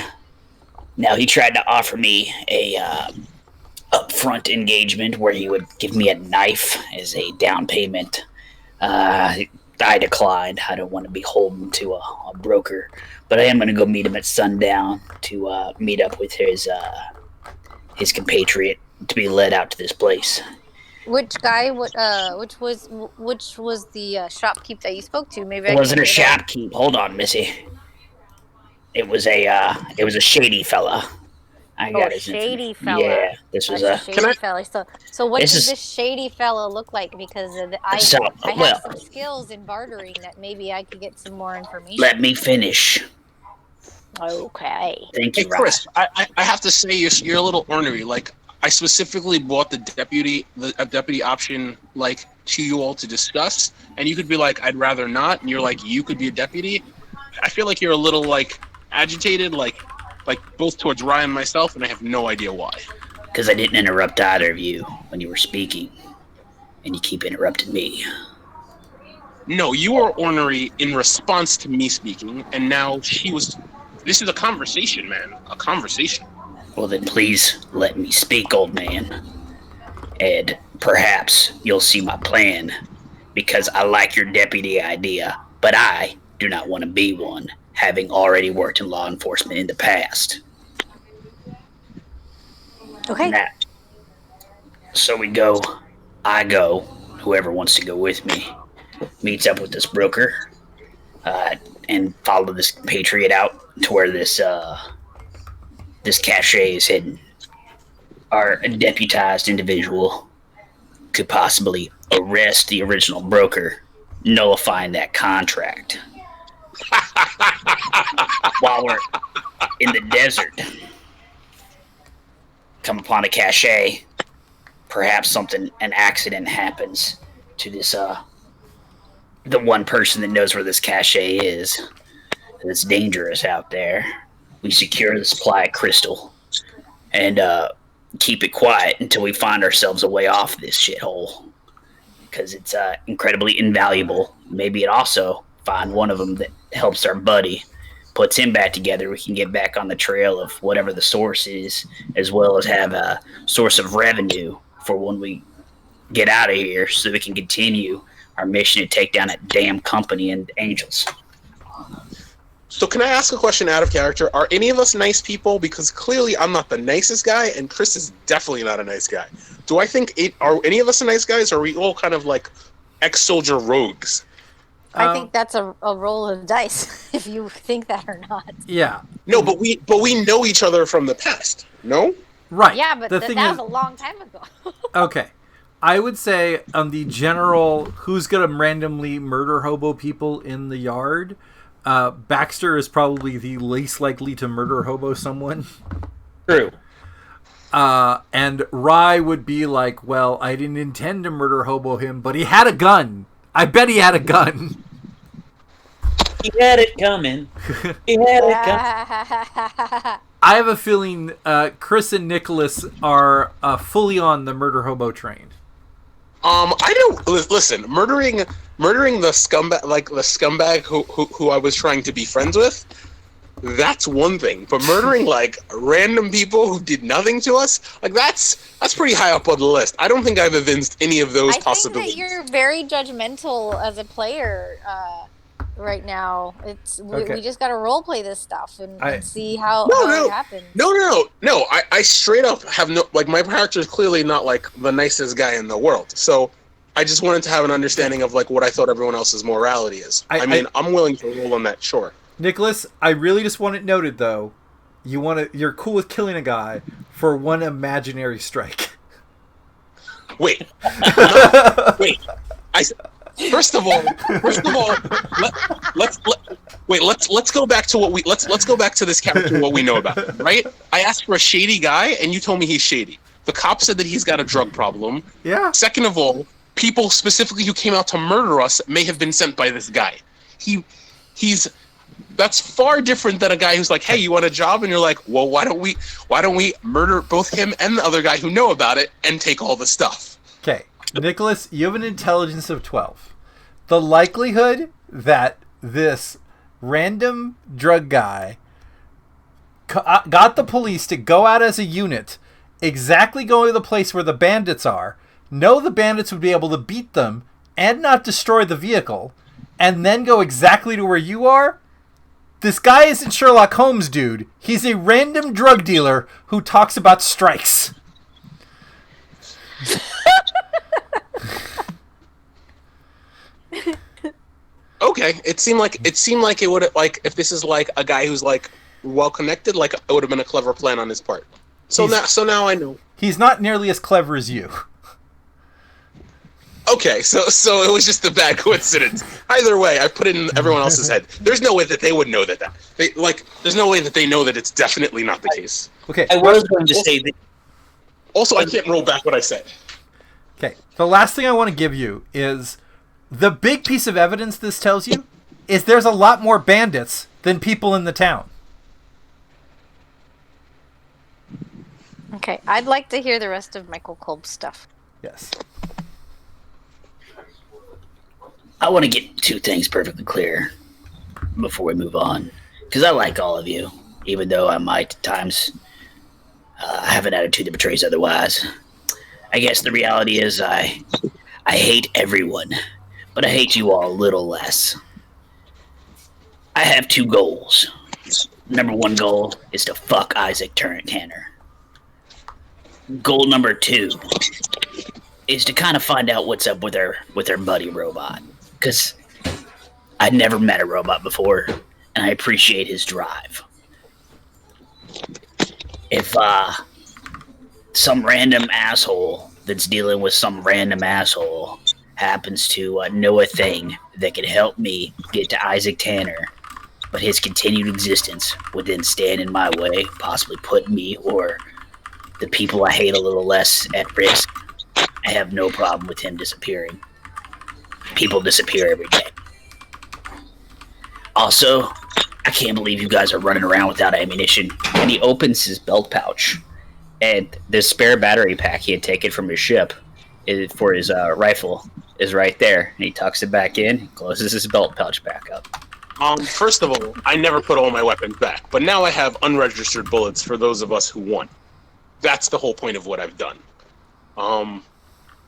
Now, he tried to offer me a upfront engagement where he would give me a knife as a down payment. I declined. I don't want to be beholden to a broker, but I am going to go meet him at sundown to meet up with his compatriot to be led out to this place. Which guy? Which was the shopkeep that you spoke to? Maybe it wasn't a shopkeep. Hold on, Missy. It was a shady fella. I Oh, got a his shady information. fella. Yeah, this was A a. shady Can I- fella. So what This does is- this shady fella look like? Because I So, have well, some skills in bartering that maybe I could get some more information. let me finish. Okay. Thank Hey you, Chris, Ryan. I have to say you're a little ornery. Like I specifically bought the deputy option like to you all to discuss, and you could be like, I'd rather not, and you're like, you could be a deputy. I feel like you're a little like agitated, like both towards Ryan and myself, and I have no idea why. Because I didn't interrupt either of you when you were speaking, and you keep interrupting me. No, you are ornery in response to me speaking, and now she was. This is a conversation, man. A conversation. Well, then please let me speak, old man. And perhaps you'll see my plan, because I like your deputy idea, but I do not want to be one, having already worked in law enforcement in the past. Okay. Now, so I go, whoever wants to go with me, meets up with this broker, and follow this patriot out to where this cache is hidden. Our deputized individual could possibly arrest the original broker, nullifying that contract. While we're in the desert, come upon a cache, perhaps an accident happens to this, the one person that knows where this cache is. It's dangerous out there. We secure the supply of crystal and keep it quiet until we find ourselves a way off this shithole. Because it's incredibly invaluable. Maybe it also find one of them that helps our buddy, puts him back together. We can get back on the trail of whatever the source is, as well as have a source of revenue for when we get out of here, so we can continue our mission to take down that damn company and Angels. So can I ask a question out of character? Are any of us nice people? Because clearly I'm not the nicest guy, and Chris is definitely not a nice guy. Do I think are any of us nice guys, or are we all kind of like ex-soldier rogues? I think that's a roll of dice, if you think that or not. Yeah. No, but we know each other from the past. No? Right. Yeah, but the that thing was is, a long time ago. okay. I would say on the general who's going to randomly murder hobo people in the yard, Baxter is probably the least likely to murder hobo someone. True. And Rye would be like, well, I didn't intend to murder hobo him, but he had a gun. I bet he had a gun. He had it coming. He had it coming. I have a feeling Chris and Nicholas are fully on the murder hobo train. I don't listen. Murdering the scumbag who I was trying to be friends with. That's one thing, but murdering like random people who did nothing to us, like that's pretty high up on the list. I don't think I've evinced any of those possibilities. I think that you're very judgmental as a player right now. We just got to role play this stuff and see how it happens. No. I straight up have no, like, my character is clearly not like the nicest guy in the world. So I just wanted to have an understanding of like what I thought everyone else's morality is. I'm willing to roll on that, sure. Nicholas, I really just want it noted though. You're cool with killing a guy for one imaginary strike. Wait. Wait. First of all, let's go back to let's go back to this character, what we know about him, right? I asked for a shady guy, and you told me he's shady. The cop said that he's got a drug problem. Yeah. Second of all, people specifically who came out to murder us may have been sent by this guy. That's far different than a guy who's like, hey, you want a job? And you're like, well, why don't we murder both him and the other guy who know about it and take all the stuff? Okay. Nicholas, you have an intelligence of 12. The likelihood that this random drug guy got the police to go out as a unit, exactly go to the place where the bandits are, know the bandits would be able to beat them and not destroy the vehicle, and then go exactly to where you are? This guy isn't Sherlock Holmes, dude. He's a random drug dealer who talks about strikes. Okay, it seemed like it would, like, if this is like a guy who's like well connected, like it would have been a clever plan on his part. So now I know. He's not nearly as clever as you. Okay, so it was just a bad coincidence. Either way, I put it in everyone else's head. There's no way that they would know that. There's no way that they know that it's definitely not the case. Okay. I was going to say that. Also, I can't roll back what I said. Okay. The last thing I want to give you is the big piece of evidence this tells you is there's a lot more bandits than people in the town. Okay, I'd like to hear the rest of Michael Kolb's stuff. Yes. I want to get two things perfectly clear before we move on, because I like all of you, even though I might at times have an attitude that betrays otherwise. I guess the reality is I hate everyone, but I hate you all a little less. I have two goals. Number one goal is to fuck Isaac Tanner. Goal number two is to kind of find out what's up with her buddy robot. Because I'd never met a robot before, and I appreciate his drive. If some random asshole that's dealing with some random asshole happens to know a thing that can help me get to Isaac Tanner, but his continued existence would then stand in my way, possibly put me or the people I hate a little less at risk, I have no problem with him disappearing. People disappear every day. Also, I can't believe you guys are running around without ammunition. And he opens his belt pouch, and the spare battery pack he had taken from his ship for his rifle is right there. And he tucks it back in, closes his belt pouch back up. First of all, I never put all my weapons back, but now I have unregistered bullets for those of us who won. That's the whole point of what I've done.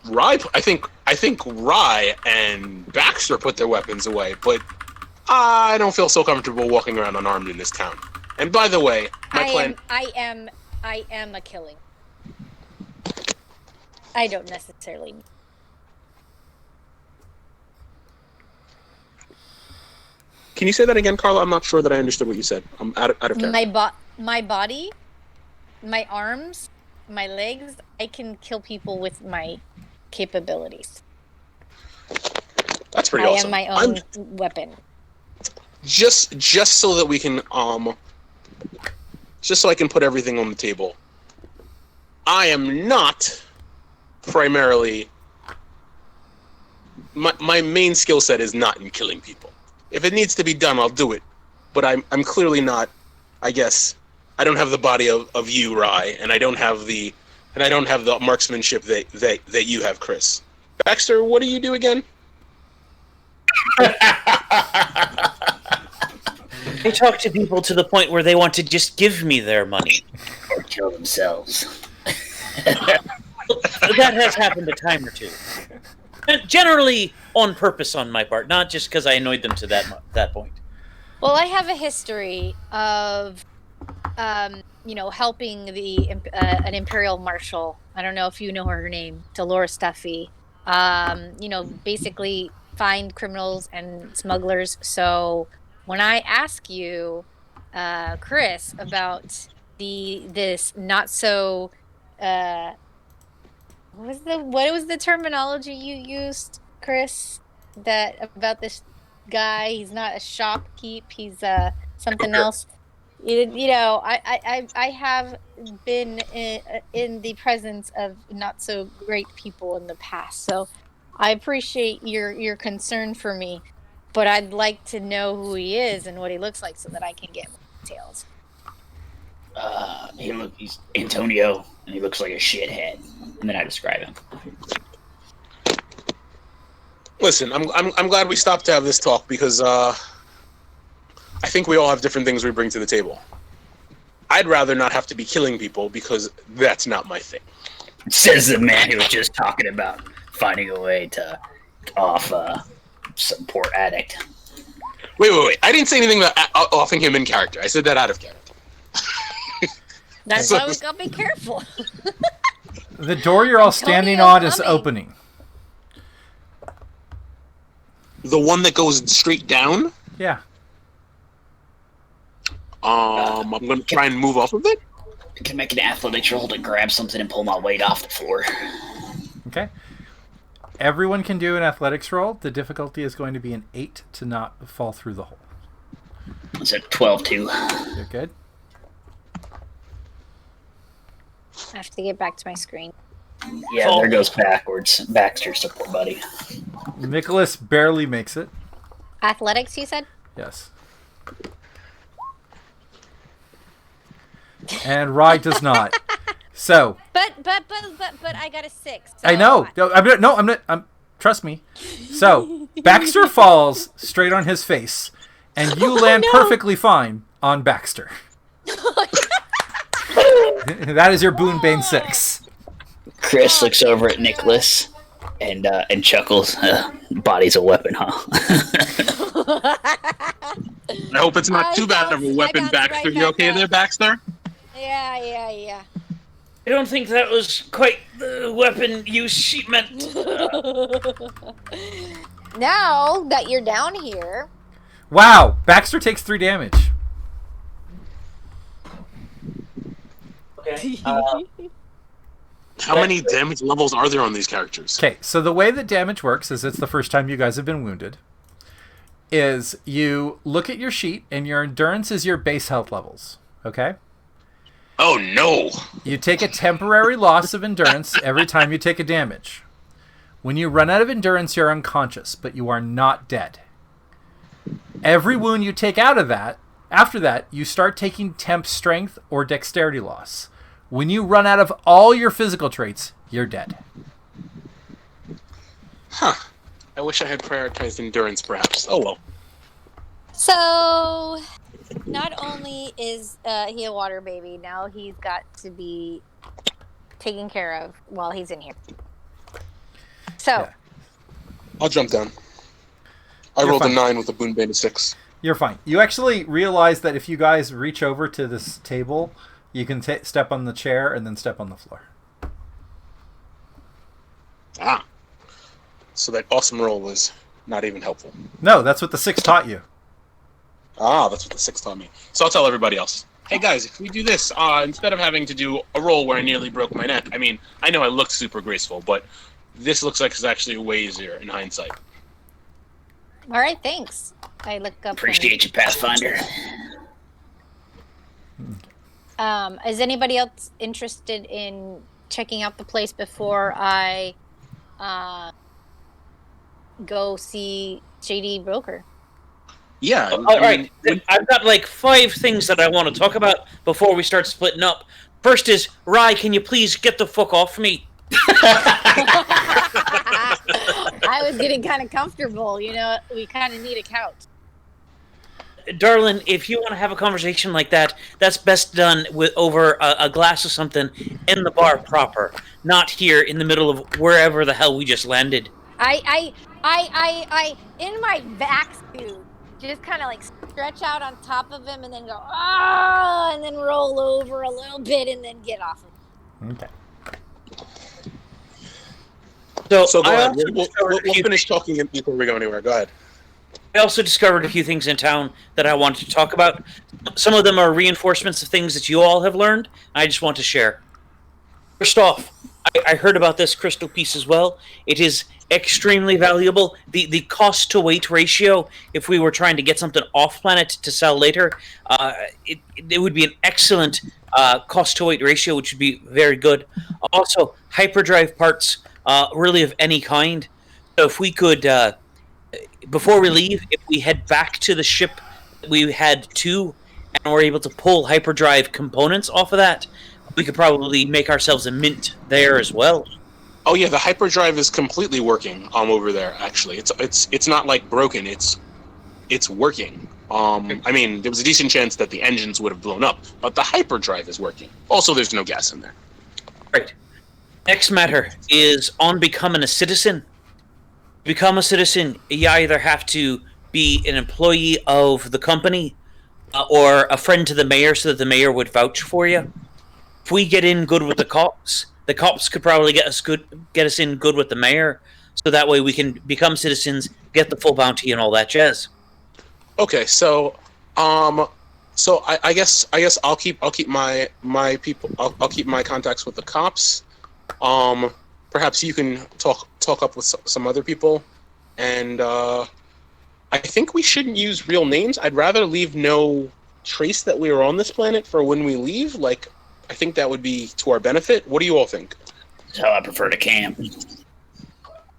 Rye, I think Rye and Baxter put their weapons away, but I don't feel so comfortable walking around unarmed in this town. And by the way, my plan... I am a killing. I don't necessarily... Can you say that again, Carla? I'm not sure that I understood what you said. I'm out of character. My body, my arms, my legs, I can kill people with my capabilities. That's pretty awesome. I am my own weapon. Just so that we can just so I can put everything on the table. I am not primarily my main skill set is not in killing people. If it needs to be done, I'll do it. But I'm clearly not. I guess I don't have the body of you, Rye, and I don't have the marksmanship that you have, Chris. Baxter, what do you do again? I talk to people to the point where they want to just give me their money. Or kill themselves. That has happened a time or two. Generally on purpose on my part, not just because I annoyed them to that point. Well, I have a history of, helping an Imperial Marshal. I don't know if you know her name, Dolores Duffy. Basically find criminals and smugglers. So when I ask you, Chris, about this not so, what was the terminology you used, Chris? That about this guy, he's not a shopkeep, he's something else. I have been in the presence of not so great people in the past, so I appreciate your concern for me, but I'd like to know who he is and what he looks like so that I can get more details. He's Antonio, and he looks like a shithead. And then I describe him. Listen, I'm glad we stopped to have this talk because I think we all have different things we bring to the table. I'd rather not have to be killing people because that's not my thing. Says the man who was just talking about finding a way to off some poor addict. Wait. I didn't say anything about offing him in character. I said that out of character. That's why we gotta be careful. The door you're all standing on is opening. The one that goes straight down? Yeah. I'm going to try and move off of it. I can make an athletics roll to grab something and pull my weight off the floor. Okay. Everyone can do an athletics roll. The difficulty is going to be an 8 to not fall through the hole. It's a 12 too. You're good. I have to get back to my screen. Yeah, there goes backwards. Baxter, support buddy. Nicholas barely makes it. Athletics, you said? Yes. And Rye does not. So. But I got a 6. So I know. I'm not. Trust me. So Baxter falls straight on his face, and you land perfectly fine on Baxter. That is your Boon Bane 6. Chris looks over at Nicholas and chuckles. Body's a weapon, huh? I hope it's not too bad of a weapon, Baxter. You okay there, Baxter? Yeah. I don't think that was quite the weapon use she meant. Now that you're down here. Wow. Baxter takes 3 damage. Okay. How many damage levels are there on these characters? Okay, so the way that damage works is it's the first time you guys have been wounded. Is you look at your sheet and your endurance is your base health levels. Okay? Oh no! You take a temporary loss of endurance every time you take a damage. When you run out of endurance, you're unconscious, but you are not dead. Every wound you take out of that, after that, you start taking temp strength or dexterity loss. When you run out of all your physical traits, you're dead. Huh. I wish I had prioritized endurance, perhaps. Oh well. So, not only is he a water baby, now he's got to be taken care of while he's in here. So. Yeah. I'll jump down. I rolled a 9 with a Boon Bane 6. You're fine. You actually realize that if you guys reach over to this table, you can step on the chair and then step on the floor. Ah. So that awesome roll was not even helpful. No, that's what the 6 taught you. Ah, that's what the 6 taught me. So I'll tell everybody else. Hey guys, if we do this, instead of having to do a roll where I nearly broke my neck, I mean, I know I looked super graceful, but this looks like it's actually way easier in hindsight. All right, thanks. I look up. Appreciate you, Pathfinder. Is anybody else interested in checking out the place before I go see JD Broker? Yeah. All right. I've got like 5 things that I want to talk about before we start splitting up. First is, Rye, can you please get the fuck off me? I was getting kind of comfortable. You know, we kind of need a couch. Darlin, if you want to have a conversation like that, that's best done over a glass of something in the bar proper, not here in the middle of wherever the hell we just landed. I in my vac suit, just kind of like stretch out on top of him and then go, and then roll over a little bit and then get off of him. Okay. So go ahead. We'll finish talking before we go anywhere. Go ahead. I also discovered a few things in town that I wanted to talk about. Some of them are reinforcements of things that you all have learned. I just want to share. First off, I heard about this crystal piece as well. It is extremely valuable. The cost to weight ratio, if we were trying to get something off planet to sell later, it would be an excellent cost to weight ratio, which would be very good. Also, hyperdrive parts, really of any kind. So if we could, before we leave, if we head back to the ship we had 2 and we're able to pull hyperdrive components off of that, we could probably make ourselves a mint there as well. Oh yeah, the hyperdrive is completely working over there. Actually, it's not like broken. It's working. I mean, there was a decent chance that the engines would have blown up, but the hyperdrive is working. Also, there's no gas in there. Right. Next matter is on becoming a citizen. To become a citizen, you either have to be an employee of the company or a friend to the mayor so that the mayor would vouch for you. If we get in good with the cops could probably get us in good with the mayor, so that way we can become citizens, get the full bounty and all that jazz. Okay, so So I guess I'll keep my people. I'll keep my contacts with the cops. Perhaps you can talk up with some other people, and I think we shouldn't use real names. I'd rather leave no trace that we are on this planet for when we leave. Like, I think that would be to our benefit. What do you all think? That's how I prefer to camp.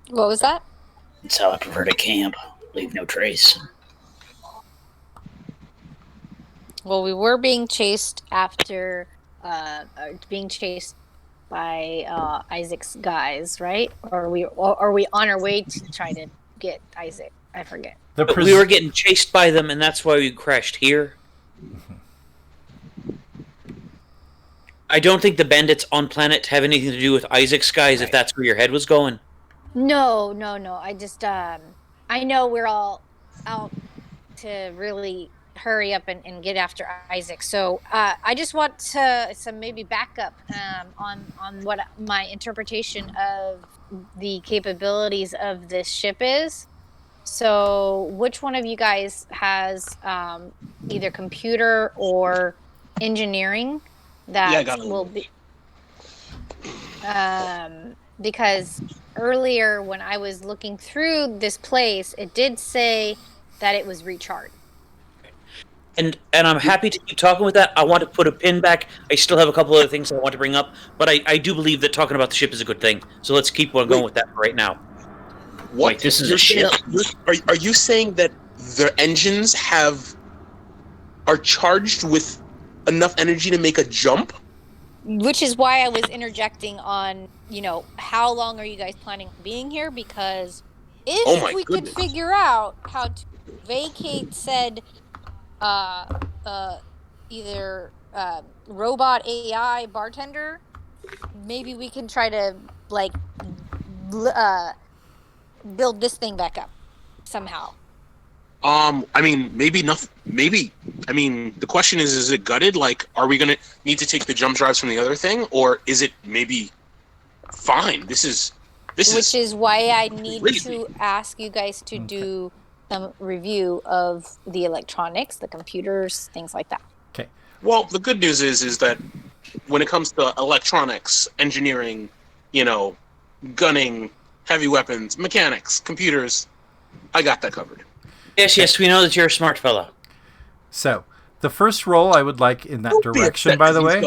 What was that? That's how I prefer to camp. Leave no trace. Well, we were being chased after, being chased by Isaac's guys, right? Or are we on our way to try to get Isaac? I forget. We were getting chased by them, and that's why we crashed here. I don't think the bandits on planet have anything to do with Isaac's guys, if that's where your head was going. No. I just, I know we're all out to really hurry up and get after Isaac. So I just want some maybe backup on what my interpretation of the capabilities of this ship is. So which one of you guys has either computer or engineering that will be... because earlier when I was looking through this place, it did say that it was recharged. And I'm happy to keep talking with that. I want to put a pin back. I still have a couple other things I want to bring up, but I do believe that talking about the ship is a good thing. So let's keep on going with that right now. What? Wait, this is a ship? Are you saying that the engines are charged with enough energy to make a jump? Which is why I was interjecting on, how long are you guys planning on being here? Because if we could figure out how to vacate said either robot AI bartender, maybe we can try to build this thing back up somehow. I mean, maybe nothing. Maybe. I mean, the question is it gutted? Like, are we gonna need to take the jump drives from the other thing, or is it maybe fine? Which is why I need to ask you guys to do some review of the electronics, the computers, things like that. Okay. Well, the good news is that when it comes to electronics, engineering, gunning, heavy weapons, mechanics, computers, I got that covered. Yes, we know that you're a smart fellow. So, the first roll I would like in that direction, by the way,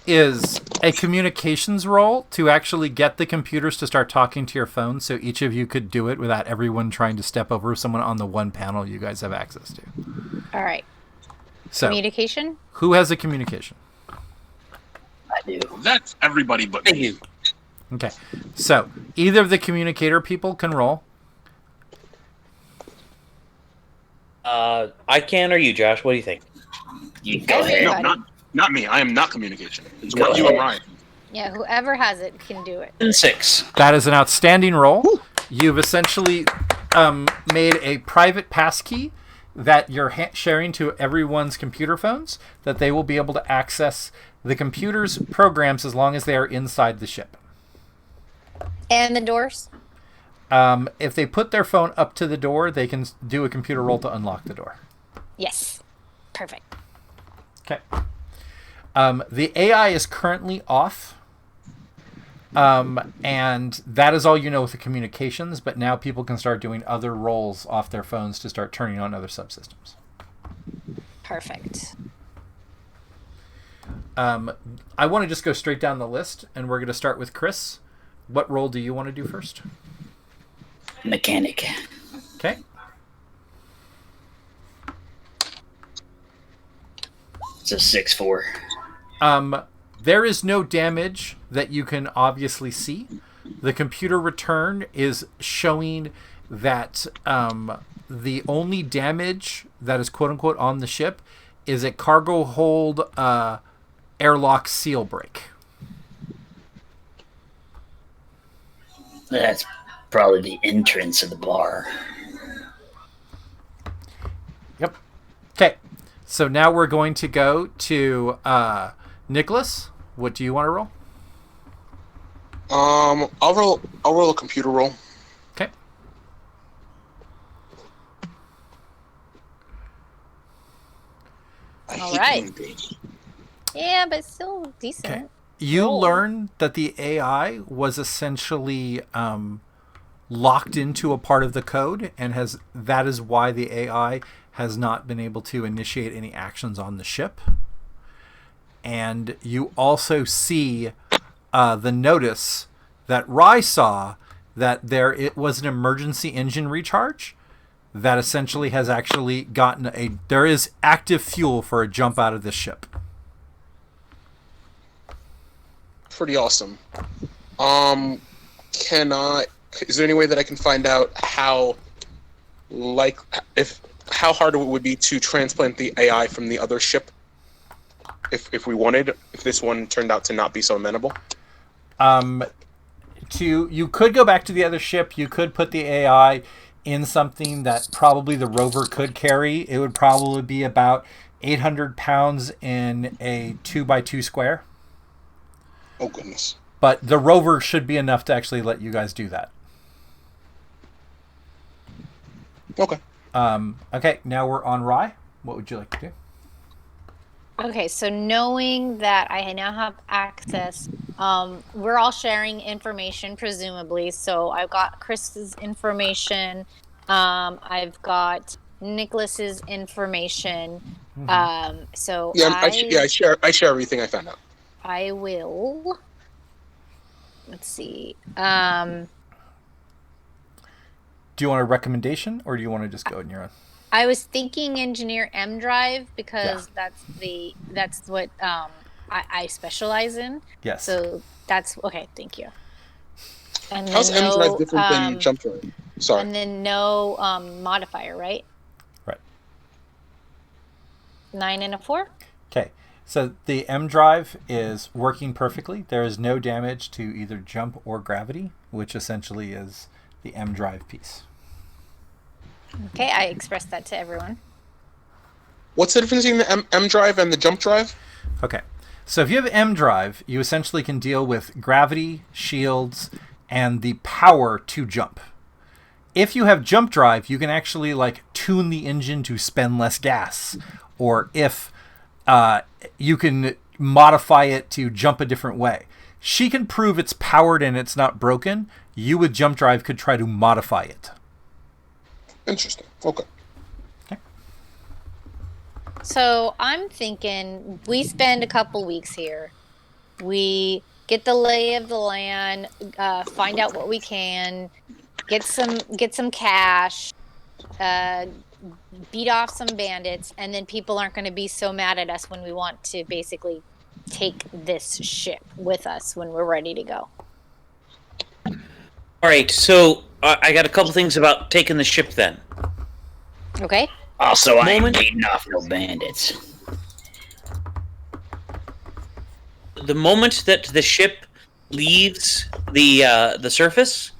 is a communications roll to actually get the computers to start talking to your phone, so each of you could do it without everyone trying to step over someone on the one panel you guys have access to. All right. So, communication? Who has a communication? I do. That's everybody but me. Okay. So, either of the communicator people can roll. I can, or you, Josh? What do you think? You go ahead. No, not me. I am not communication. It's you and Ryan. Yeah, whoever has it can do it. And 6. That is an outstanding roll. Woo. You've essentially made a private passkey that you're sharing to everyone's computer phones, that they will be able to access the computer's programs as long as they are inside the ship. And the doors? If they put their phone up to the door, they can do a computer roll to unlock the door. Yes. Perfect. Okay. The AI is currently off. And that is all you know with the communications, but now people can start doing other rolls off their phones to start turning on other subsystems. Perfect. I want to just go straight down the list, and we're going to start with Chris. What role do you want to do first? Mechanic. Okay. It's a 6-4. There is no damage that you can obviously see. The computer return is showing that the only damage that is quote-unquote on the ship is a cargo hold airlock seal break. That's probably the entrance of the bar. Yep. Okay. So now we're going to go to Nicholas. What do you want to roll? I'll roll a computer roll. Okay. I All hate right. moon base. Yeah, but still decent. Okay. You Roll. learn that the AI was essentially locked into a part of the code, and that is why the AI has not been able to initiate any actions on the ship. And you also see the notice that Rye saw that it was an emergency engine recharge that essentially has actually gotten there is active fuel for a jump out of this ship. Pretty awesome. Is there any way that I can find out how hard it would be to transplant the AI from the other ship if we wanted, if this one turned out to not be so amenable? You could go back to the other ship. You could put the AI in something that probably the rover could carry. It would probably be about 800 pounds in a 2x2 square. Oh, goodness. But the rover should be enough to actually let you guys do that. Okay. Okay, now we're on Rye. What would you like to do? Okay, so knowing that I now have access, we're all sharing information, presumably. So I've got Chris's information. I've got Nicholas's information. So Yeah, I share everything I found out. I will. Let's see. Do you want a recommendation, or do you want to just go in your own? I was thinking Engineer M Drive because that's what I specialize in. Yes. So that's okay. Thank you. And How's then M Drive different than Jump Drive? Sorry. And then no modifier, right? Right. 9 and a 4. Okay. So the M Drive is working perfectly. There is no damage to either jump or gravity, which essentially is the M Drive piece. Okay, I expressed that to everyone. What's the difference between the M Drive and the Jump Drive? Okay. So if you have M Drive, you essentially can deal with gravity, shields, and the power to jump. If you have Jump Drive, you can actually tune the engine to spend less gas, or if you can modify it to jump a different way. She can prove it's powered and it's not broken. You with Jump Drive could try to modify it. Interesting. Okay. So I'm thinking we spend a couple weeks here. We get the lay of the land, find out what we can, get some cash, beat off some bandits, and then people aren't going to be so mad at us when we want to basically take this ship with us when we're ready to go. All right, so I got a couple things about taking the ship then. Okay. Also, I ain't beating off no bandits. The moment that the ship leaves the surface,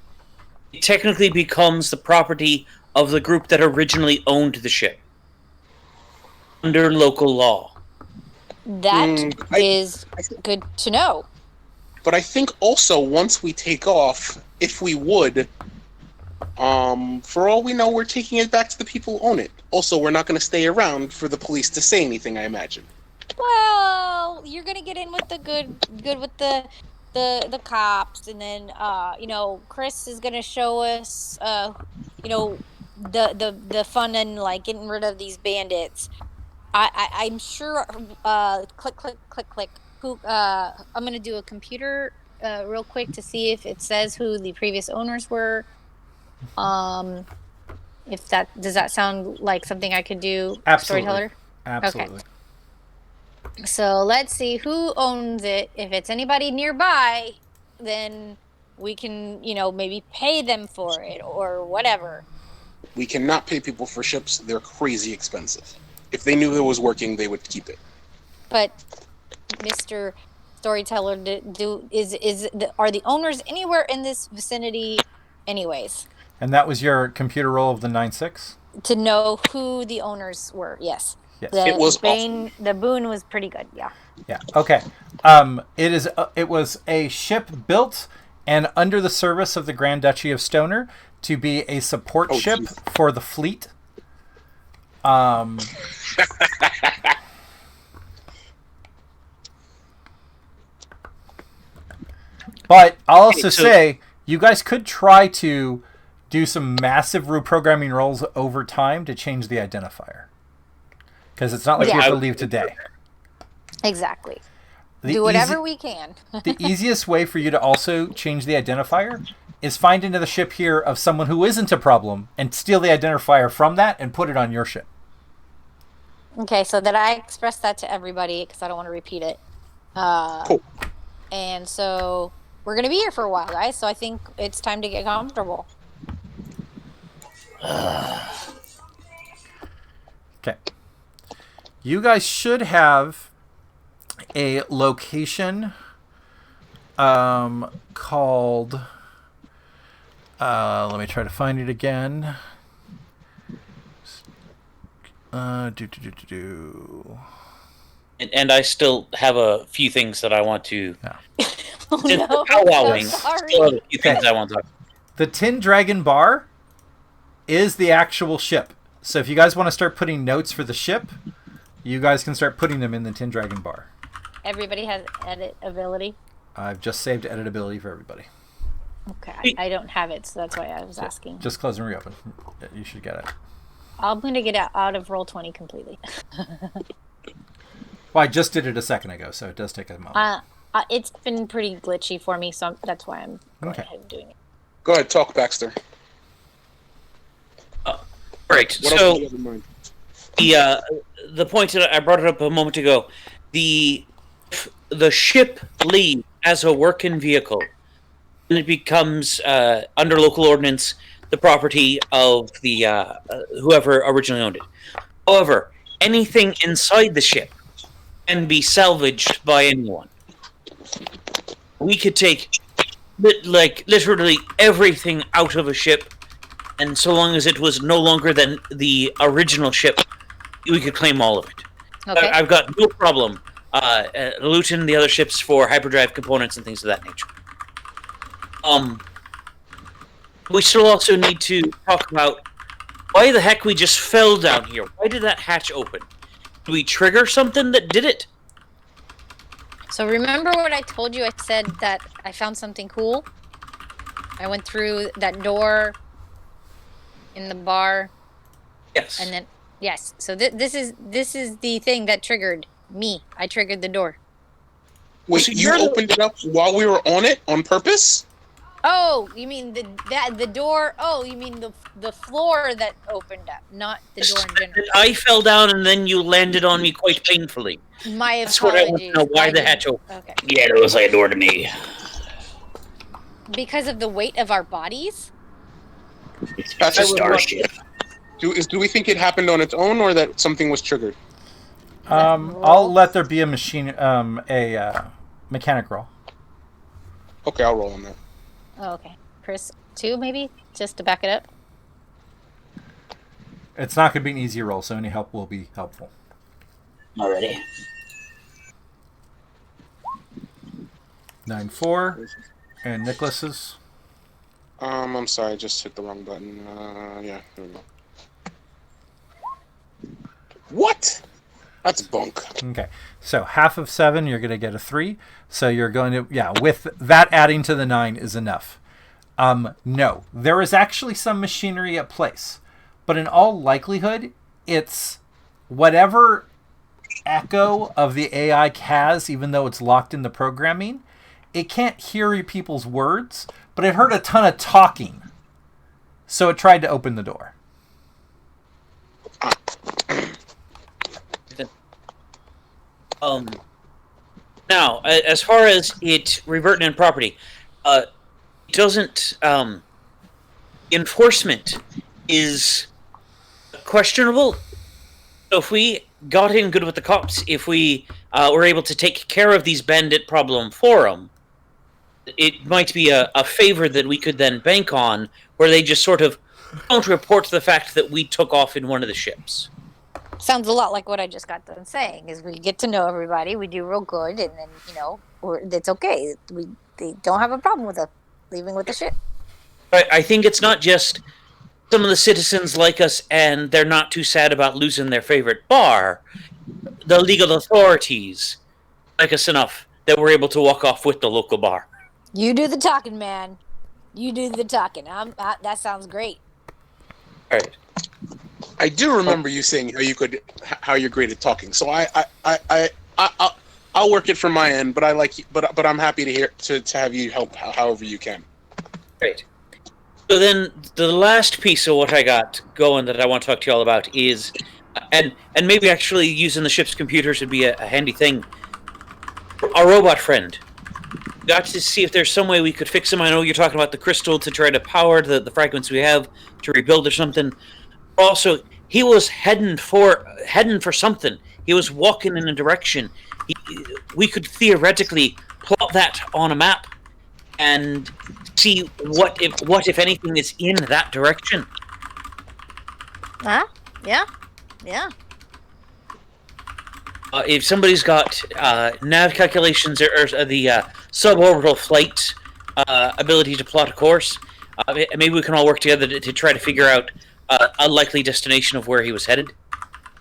it technically becomes the property of the group that originally owned the ship under local law. That is good to know. But I think also once we take off, if we would, for all we know, we're taking it back to the people who own it. Also, we're not going to stay around for the police to say anything, I imagine. Well, you're gonna get in with the good with the cops, and then Chris is gonna show us the fun and getting rid of these bandits. I'm sure. Click click click click. I'm gonna do a computer real quick to see if it says who the previous owners were. If does that sound like something I could do? Absolutely. Storyteller. Absolutely. Okay. So let's see who owns it. If it's anybody nearby, then we can, maybe pay them for it or whatever. We cannot pay people for ships. They're crazy expensive. If they knew it was working, they would keep it. But, Mr. Storyteller, are the owners anywhere in this vicinity anyways? And that was your computer roll of the 9-6? To know who the owners were, yes. Yes. It was The boon was pretty good, yeah. Yeah. Okay. It was a ship built and under the service of the Grand Duchy of Stoner to be a support ship geez. for the fleet. But I'll also Okay, so- say, you guys could try to do some massive reprogramming rolls over time to change the identifier. Because it's not like you Yeah. have to leave today. Exactly. The Do whatever easy- we can. the easiest way for you to also change the identifier is find another ship here of someone who isn't a problem and steal the identifier from that and put it on your ship. Okay, so that I express that to everybody because I don't want to repeat it. Cool. And so we're going to be here for a while, guys. So I think it's time to get comfortable. Okay. You guys should have a location called... let me try to find it again. And I still have a few things that I want to. Oh Since no, we're I'm powwowing, so sorry. still have a few things I want to. The Tin Dragon Bar is the actual ship. So if you guys want to start putting notes for the ship, you guys can start putting them in the Tin Dragon Bar. Everybody has edit ability. I've just saved editability for everybody. Okay, I don't have it, so that's why I was asking. Just close and reopen. You should get it. I'm going to get out of Roll20 completely. Well, I just did it a second ago, so it does take a moment. It's been pretty glitchy for me, so that's why I'm going Okay. ahead and doing it. Go ahead, talk, Baxter. Right. What else So do you have in mind? the point that I brought it up a moment ago, the ship leaves as a working vehicle, and it becomes under local ordinance the property of the whoever originally owned it. However, anything inside the ship can be salvaged by anyone. We could take literally everything out of a ship, and so long as it was no longer than the original ship, we could claim all of it. Okay. I've got no problem looting the other ships for hyperdrive components and things of that nature. We still also need to talk about why the heck we just fell down here. Why did that hatch open? Did we trigger something that did it? So remember what I told you? I said that I found something cool. I went through that door in the bar, Yes. and then yes. So this is the thing that triggered me. I triggered the door. Wait, So you you're the- opened it up while we were on it on purpose? Oh, you mean the door? Oh, you mean the floor that opened up, not the door in general. I fell down and then you landed on me quite painfully. My That's what I apologies. want to know. Why I the didn't- hatch open? Okay. Yeah, it looks like a door to me. Because of the weight of our bodies? It's That's a a starship. Do we think it happened on its own or that something was triggered? I'll let there be a mechanic roll. Okay, I'll roll on that. Oh, okay. Chris, 2 maybe? Just to back it up? It's not going to be an easy roll, so any help will be helpful. Already. 9-4, and Nicholas's. I'm sorry, I just hit the wrong button. Yeah, there we go. What? That's bunk. Okay, so half of 7, you're going to get a 3. So you're going to, with that adding to the 9 is enough. No, there is actually some machinery at place, but in all likelihood, it's whatever echo of the AI has, even though it's locked in the programming. It can't hear people's words, but it heard a ton of talking, so it tried to open the door. Now, as far as it reverting in property, it doesn't. Enforcement is questionable. So if we got in good with the cops, if we were able to take care of these bandit problem for them, it might be a favor that we could then bank on, where they just sort of don't report the fact that we took off in one of the ships. Sounds a lot like what I just got done saying. Is we get to know everybody, we do real good, and then it's okay. They don't have a problem with us leaving with the ship. I think it's not just some of the citizens like us and they're not too sad about losing their favorite bar. The legal authorities like us enough that we're able to walk off with the local bar. You do the talking, man. You do the talking. That sounds great. All right. I do remember you saying how you're great at talking. So I'll work it from my end, but but I'm happy to have you help however you can. Great. So then, the last piece of what I got going that I want to talk to you all about is, and maybe actually using the ship's computers would be a handy thing. Our robot friend. Got to see if there's some way we could fix him. I know you're talking about the crystal to try to power the fragments we have to rebuild or something. Also, he was heading for something. He was walking in a direction. We could theoretically plot that on a map and see what if anything is in that direction. Huh? Yeah. If somebody's got nav calculations or the suborbital flight ability to plot a course, maybe we can all work together to try to figure out a likely destination of where he was headed.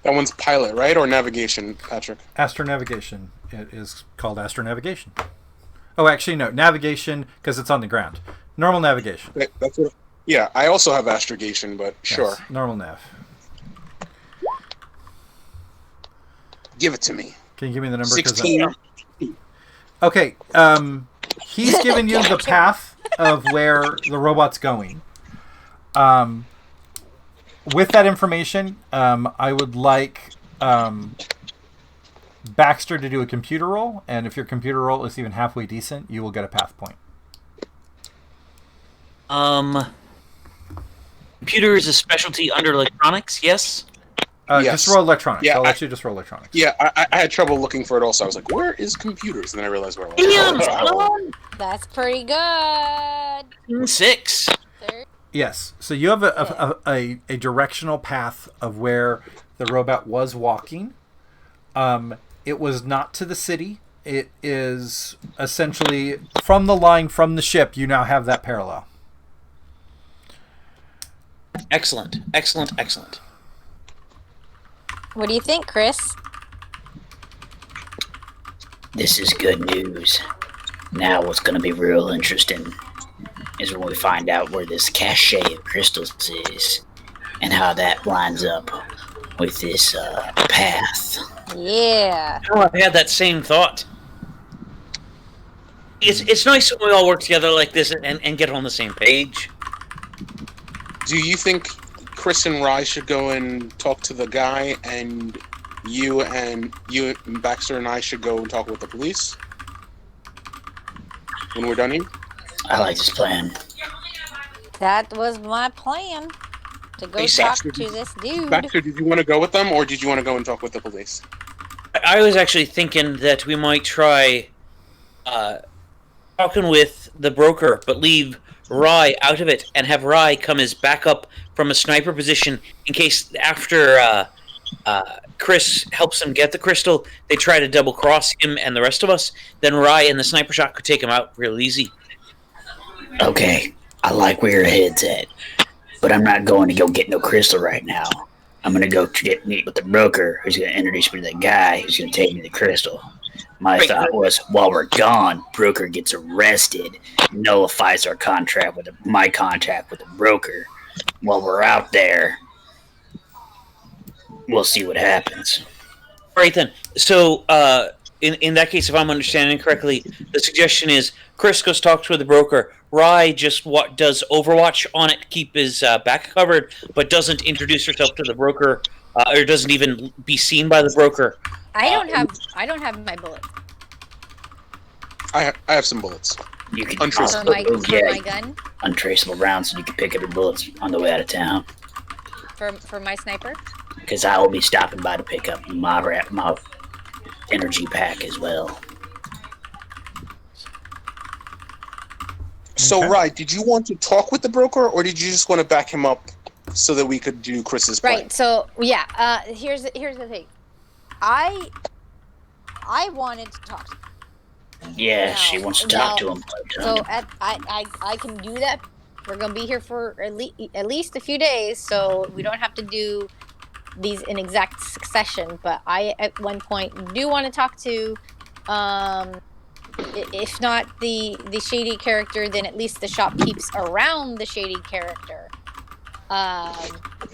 That one's pilot, right? Or navigation, Patrick? Astronavigation. It is called astronavigation. Oh, actually, no. Navigation, because it's on the ground. Normal navigation. That's what. Yeah, I also have astrogation, but sure. Yes, normal nav. Give it to me. Can you give me the number? 16. Okay. He's given you the path of where the robot's going. With that information, I would like Baxter to do a computer roll, and if your computer roll is even halfway decent, you will get a path point. Computer is a specialty under electronics, yes? Yes. Just roll electronics. Yeah, I'll let you just roll electronics. Yeah, I had trouble looking for it also. I was like, where is computers? And then I realized where it was. Damn, That's pretty good. 6. Yes. So you have a directional path of where the robot was walking. It was not to the city. It is essentially from the line from the ship. You now have that parallel. Excellent. What do you think, Chris? This is good news. Now what's going to be real interesting is when we find out where this cache of crystals is and how that lines up with this path. Yeah. Oh, I've had that same thought. It's nice when we all work together like this and get on the same page. Do you think Chris and Rye should go and talk to the guy, and you and Baxter and I should go and talk with the police when we're done here? I like this plan. That was my plan. To go Hey, talk Baxter, to this dude. Baxter, did you want to go with them, or did you want to go and talk with the police? I was actually thinking that we might try talking with the broker, but leave Rye out of it and have Rye come as backup from a sniper position in case after Chris helps him get the crystal, they try to double cross him and the rest of us. Then Rye and the sniper shot could take him out real easy. Okay, I like where your head's at, but I'm not going to go get no crystal right now. I'm going to go meet with the broker who's going to introduce me to the guy who's going to take me the crystal. My thought was, while we're gone, broker gets arrested, nullifies our contract with my contract with the broker. While we're out there, we'll see what happens. All right then. So in that case, if I'm understanding correctly, the suggestion is Chris goes talk to the broker. Rye just does Overwatch on it, keep his back covered, but doesn't introduce herself to the broker, or doesn't even be seen by the broker. I don't have my bullet I have some bullets. You can Untraceable. for my gun. Untraceable rounds, so you can pick up your bullets on the way out of town. For my sniper. Because I will be stopping by to pick up my energy pack as well. So, Okay. Rye, did you want to talk with the broker, or did you just want to back him up so that we could do Chris's plan? Right. So yeah. Here's the thing. I wanted to talk to him. Yeah, No, she wants to talk to him. So I can do that. We're gonna be here for at least a few days, so we don't have to do these in exact succession. But I at one point do want to talk to if not the shady character, then at least the shopkeepers around the shady character.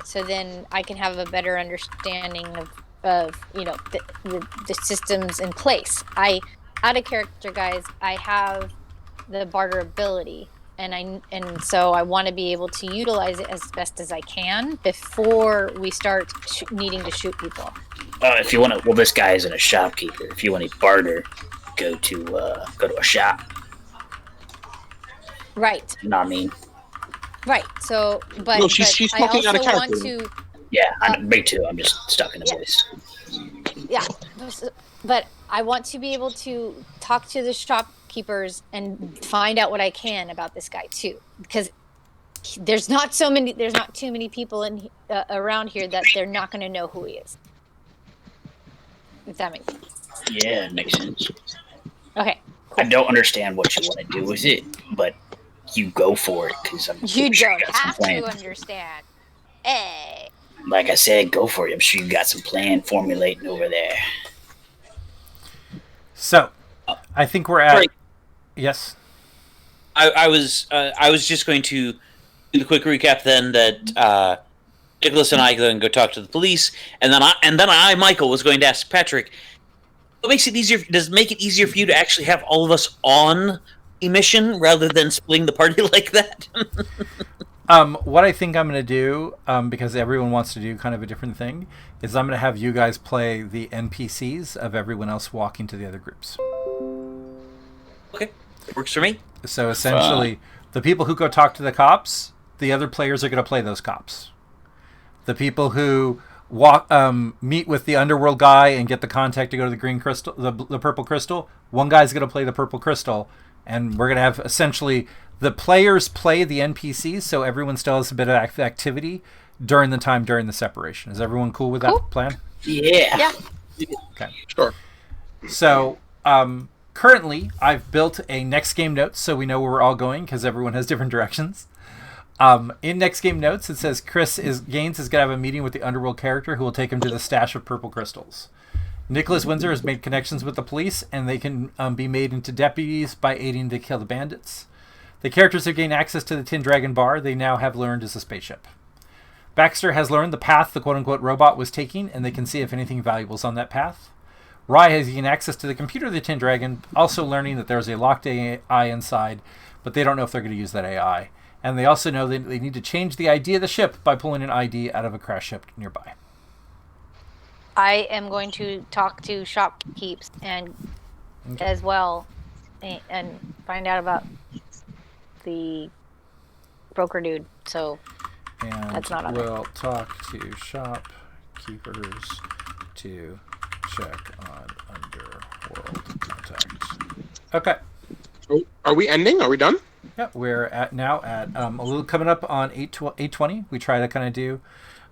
So then I can have a better understanding of the systems in place. Out of character, guys, I have the barter ability, and so I want to be able to utilize it as best as I can before we start needing to shoot people. If you want to, well, this guy isn't a shopkeeper. If you want to barter, go to a shop. Right. You know what I mean? Right. So, but No, she's I talking out also of want character. to. Yeah, me too. I'm just stuck in a voice. Yeah, but I want to be able to talk to the shopkeepers and find out what I can about this guy too, because there's not too many people around here that they're not going to know who he is. If that makes sense. Yeah, it makes sense. Okay. I don't understand what you want to do with it, but you go for it because I'm You sure don't you got some have plan. to understand. Hey. Like I said, go for it. I'm sure you got some plan formulating over there. So, I think we're at. Sorry. Yes. I was just going to do the quick recap then that Nicholas and I then go talk to the police, and then I Michael was going to ask Patrick, what makes it easier? Does it make it easier for you to actually have all of us on a mission rather than splitting the party like that? What I think I'm going to do, because everyone wants to do kind of a different thing, is I'm going to have you guys play the NPCs of everyone else walking to the other groups. Okay, works for me. So essentially, the people who go talk to the cops, the other players are going to play those cops. The people who meet with the underworld guy and get the contact to go to the green crystal, the purple crystal, one guy's going to play the purple crystal, and we're going to have essentially the players play the NPCs, so everyone still has a bit of activity during the separation. Is everyone cool with that plan? Yeah. Okay. Sure. So, currently, I've built a next game notes so we know where we're all going because everyone has different directions. In next game notes, it says Gaines is going to have a meeting with the underworld character who will take him to the stash of purple crystals. Nicholas Windsor has made connections with the police, and they can be made into deputies by aiding to kill the bandits. The characters have gained access to the Tin Dragon bar they now have learned is a spaceship. Baxter has learned the path the quote-unquote robot was taking, and they can see if anything valuable is on that path. Rye has gained access to the computer of the Tin Dragon, also learning that there's a locked AI inside, but they don't know if they're going to use that AI. And they also know they need to change the ID of the ship by pulling an ID out of a crash ship nearby. I am going to talk to shopkeepers as well, and find out about the broker dude. And that's not on we'll talk to shopkeepers to check on underworld contacts. Okay. Oh, are we ending? Are we done? Yeah, we're now at a little coming up on 8:20. We try to kind of do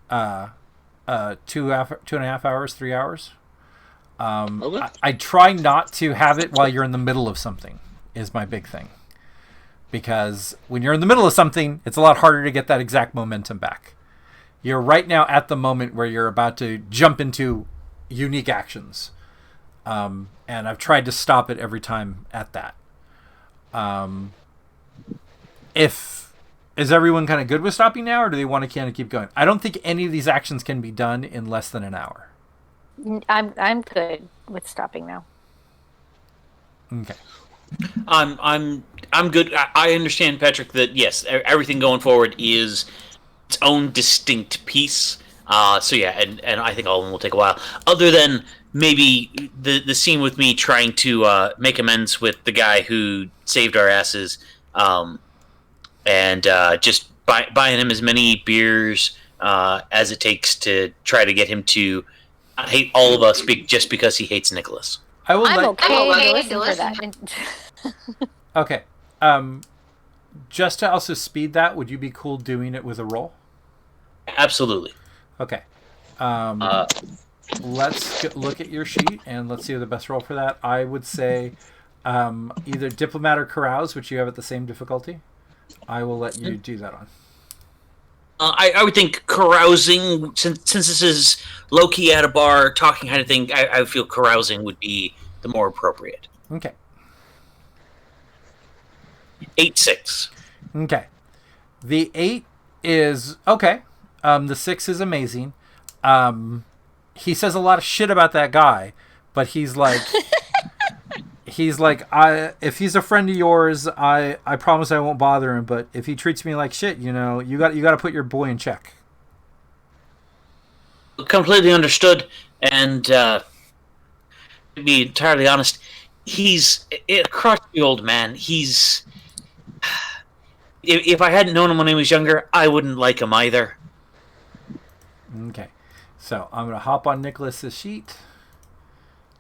2.5 hours, 3 hours. Okay. I try not to have it while you're in the middle of something is my big thing. Because when you're in the middle of something, it's a lot harder to get that exact momentum back. You're right now at the moment where you're about to jump into unique actions. And I've tried to stop it every time at that. Is everyone kind of good with stopping now, or do they want to kind of keep going? I don't think any of these actions can be done in less than an hour. I'm good with stopping now. Okay. I'm good. I understand, Patrick, that yes, everything going forward is its own distinct piece. So yeah, and I think all of them will take a while. Other than maybe the scene with me trying to make amends with the guy who saved our asses, and just buying him as many beers as it takes to try to get him to not hate all of us just because he hates Nicholas. I'm okay to listen for that. Okay. Just to also speed that, would you be cool doing it with a roll? Absolutely. Okay. Let's look at your sheet and let's see the best roll for that. I would say either diplomat or carouse, which you have at the same difficulty. I will let you do that on. I would think carousing, since this is low-key at a bar, talking kind of thing, I feel carousing would be the more appropriate. Okay. 8-6. Okay. The 8 is okay. The 6 is amazing. He says a lot of shit about that guy, but he's like, if he's a friend of yours, I promise I won't bother him. But if he treats me like shit, you got to put your boy in check. Completely understood. And to be entirely honest, he's a crotchety old man. He's. If I hadn't known him when he was younger, I wouldn't like him either. Okay. So I'm going to hop on Nicholas's sheet.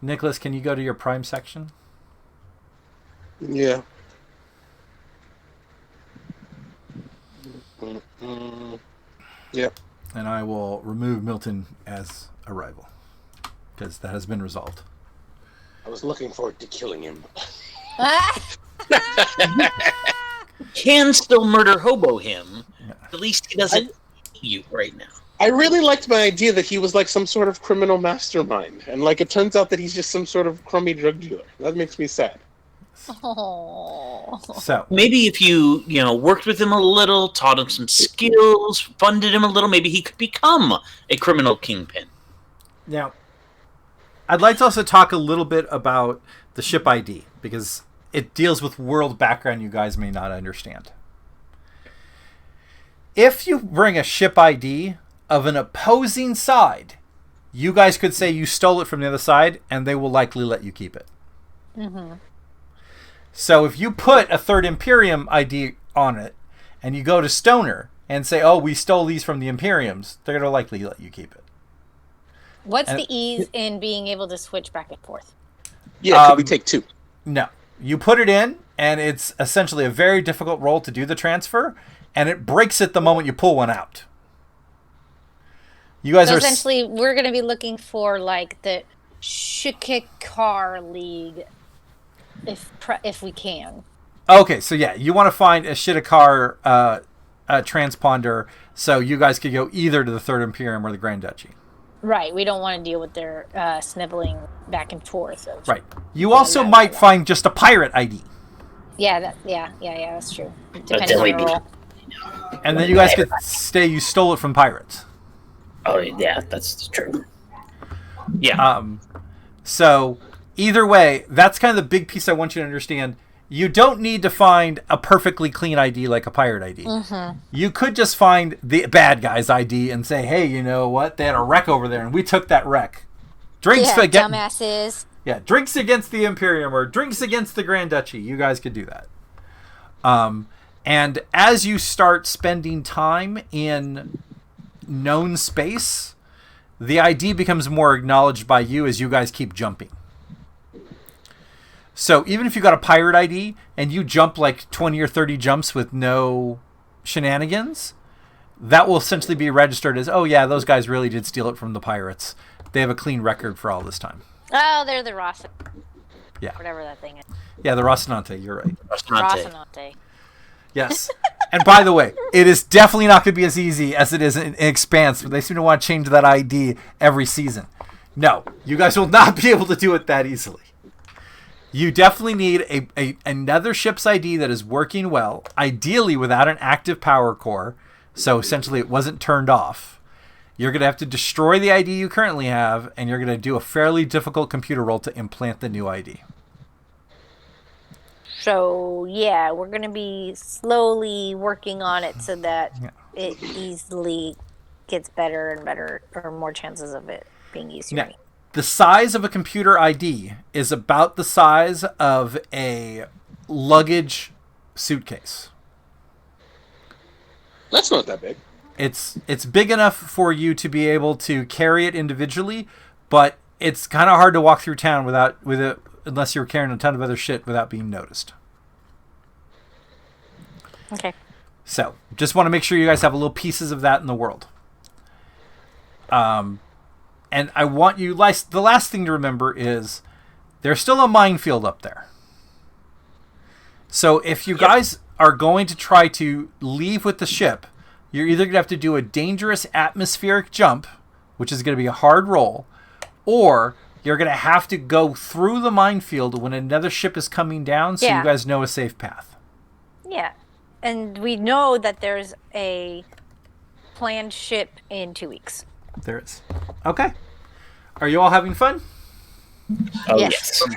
Nicholas, can you go to your prime section? Yeah. Yep. And I will remove Milton as a rival, because that has been resolved. I was looking forward to killing him. Can still murder hobo him. At least he doesn't hate you right now. I really liked my idea that he was like some sort of criminal mastermind, and like it turns out that he's just some sort of crummy drug dealer. That makes me sad. Oh. So Maybe if you worked with him a little, taught him some skills, funded him a little, maybe he could become a criminal kingpin. now, I'd like to also talk a little bit about the ship ID, because it deals with world background you guys may not understand. If you bring a ship ID of an opposing side, you guys could say you stole it from the other side, and they will likely let you keep it. Mm-hmm. So if you put a Third Imperium ID on it, and you go to Stoner and say, oh, we stole these from the Imperiums, they're going to likely let you keep it. What's the ease in being able to switch back and forth? Yeah, could we take 2? No. You put it in, and it's essentially a very difficult roll to do the transfer, and it breaks it the moment you pull one out. You guys So are essentially, we're going to be looking for like the Shikikar League, if we can. Okay, so yeah, you want to find a Shitakar transponder, so you guys could go either to the Third Imperium or the Grand Duchy. Right. We don't want to deal with their sniveling back and forth. Right. You also might find just a pirate ID. Yeah. Yeah. That's true. Depending then on we'd the be- role. And then you guys could say you stole it from pirates. Oh yeah, that's true. Yeah. So either way, that's kind of the big piece I want you to understand. You don't need to find a perfectly clean ID like a pirate ID. Mm-hmm. You could just find the bad guy's ID and say, hey, you know what? They had a wreck over there, and we took that wreck. Drinks Dumbasses. Yeah, drinks against the Imperium or drinks against the Grand Duchy. You guys could do that. And as you start spending time in known space, the ID becomes more acknowledged by you as you guys keep jumping. So even if you got a pirate ID and you jump like 20 or 30 jumps with no shenanigans, that will essentially be registered as, oh yeah, those guys really did steal it from the pirates. They have a clean record for all this time. Oh, they're the Ross. Yeah. Whatever that thing is. Yeah, the Rocinante, you're right. Rocinante. Yes. And by the way, it is definitely not going to be as easy as it is in Expanse, but they seem to want to change that ID every season. No, you guys will not be able to do it that easily. You definitely need another ship's ID that is working well, ideally without an active power core, so essentially it wasn't turned off. You're going to have to destroy the ID you currently have, and you're going to do a fairly difficult computer roll to implant the new ID. So, yeah, we're going to be slowly working on it so that it easily gets better and better, or more chances of it being easier. Now, the size of a computer ID is about the size of a luggage suitcase. That's not that big. It's big enough for you to be able to carry it individually, but it's kind of hard to walk through town unless you're carrying a ton of other shit without being noticed. Okay. So, just want to make sure you guys have little pieces of that in the world. And I want you, the last thing to remember is there's still a minefield up there. So if you guys are going to try to leave with the ship, you're either going to have to do a dangerous atmospheric jump, which is going to be a hard roll, or you're going to have to go through the minefield when another ship is coming down so you guys know a safe path. Yeah. And we know that there's a planned ship in 2 weeks. There is. Okay. Are you all having fun? Oh Yes. yes.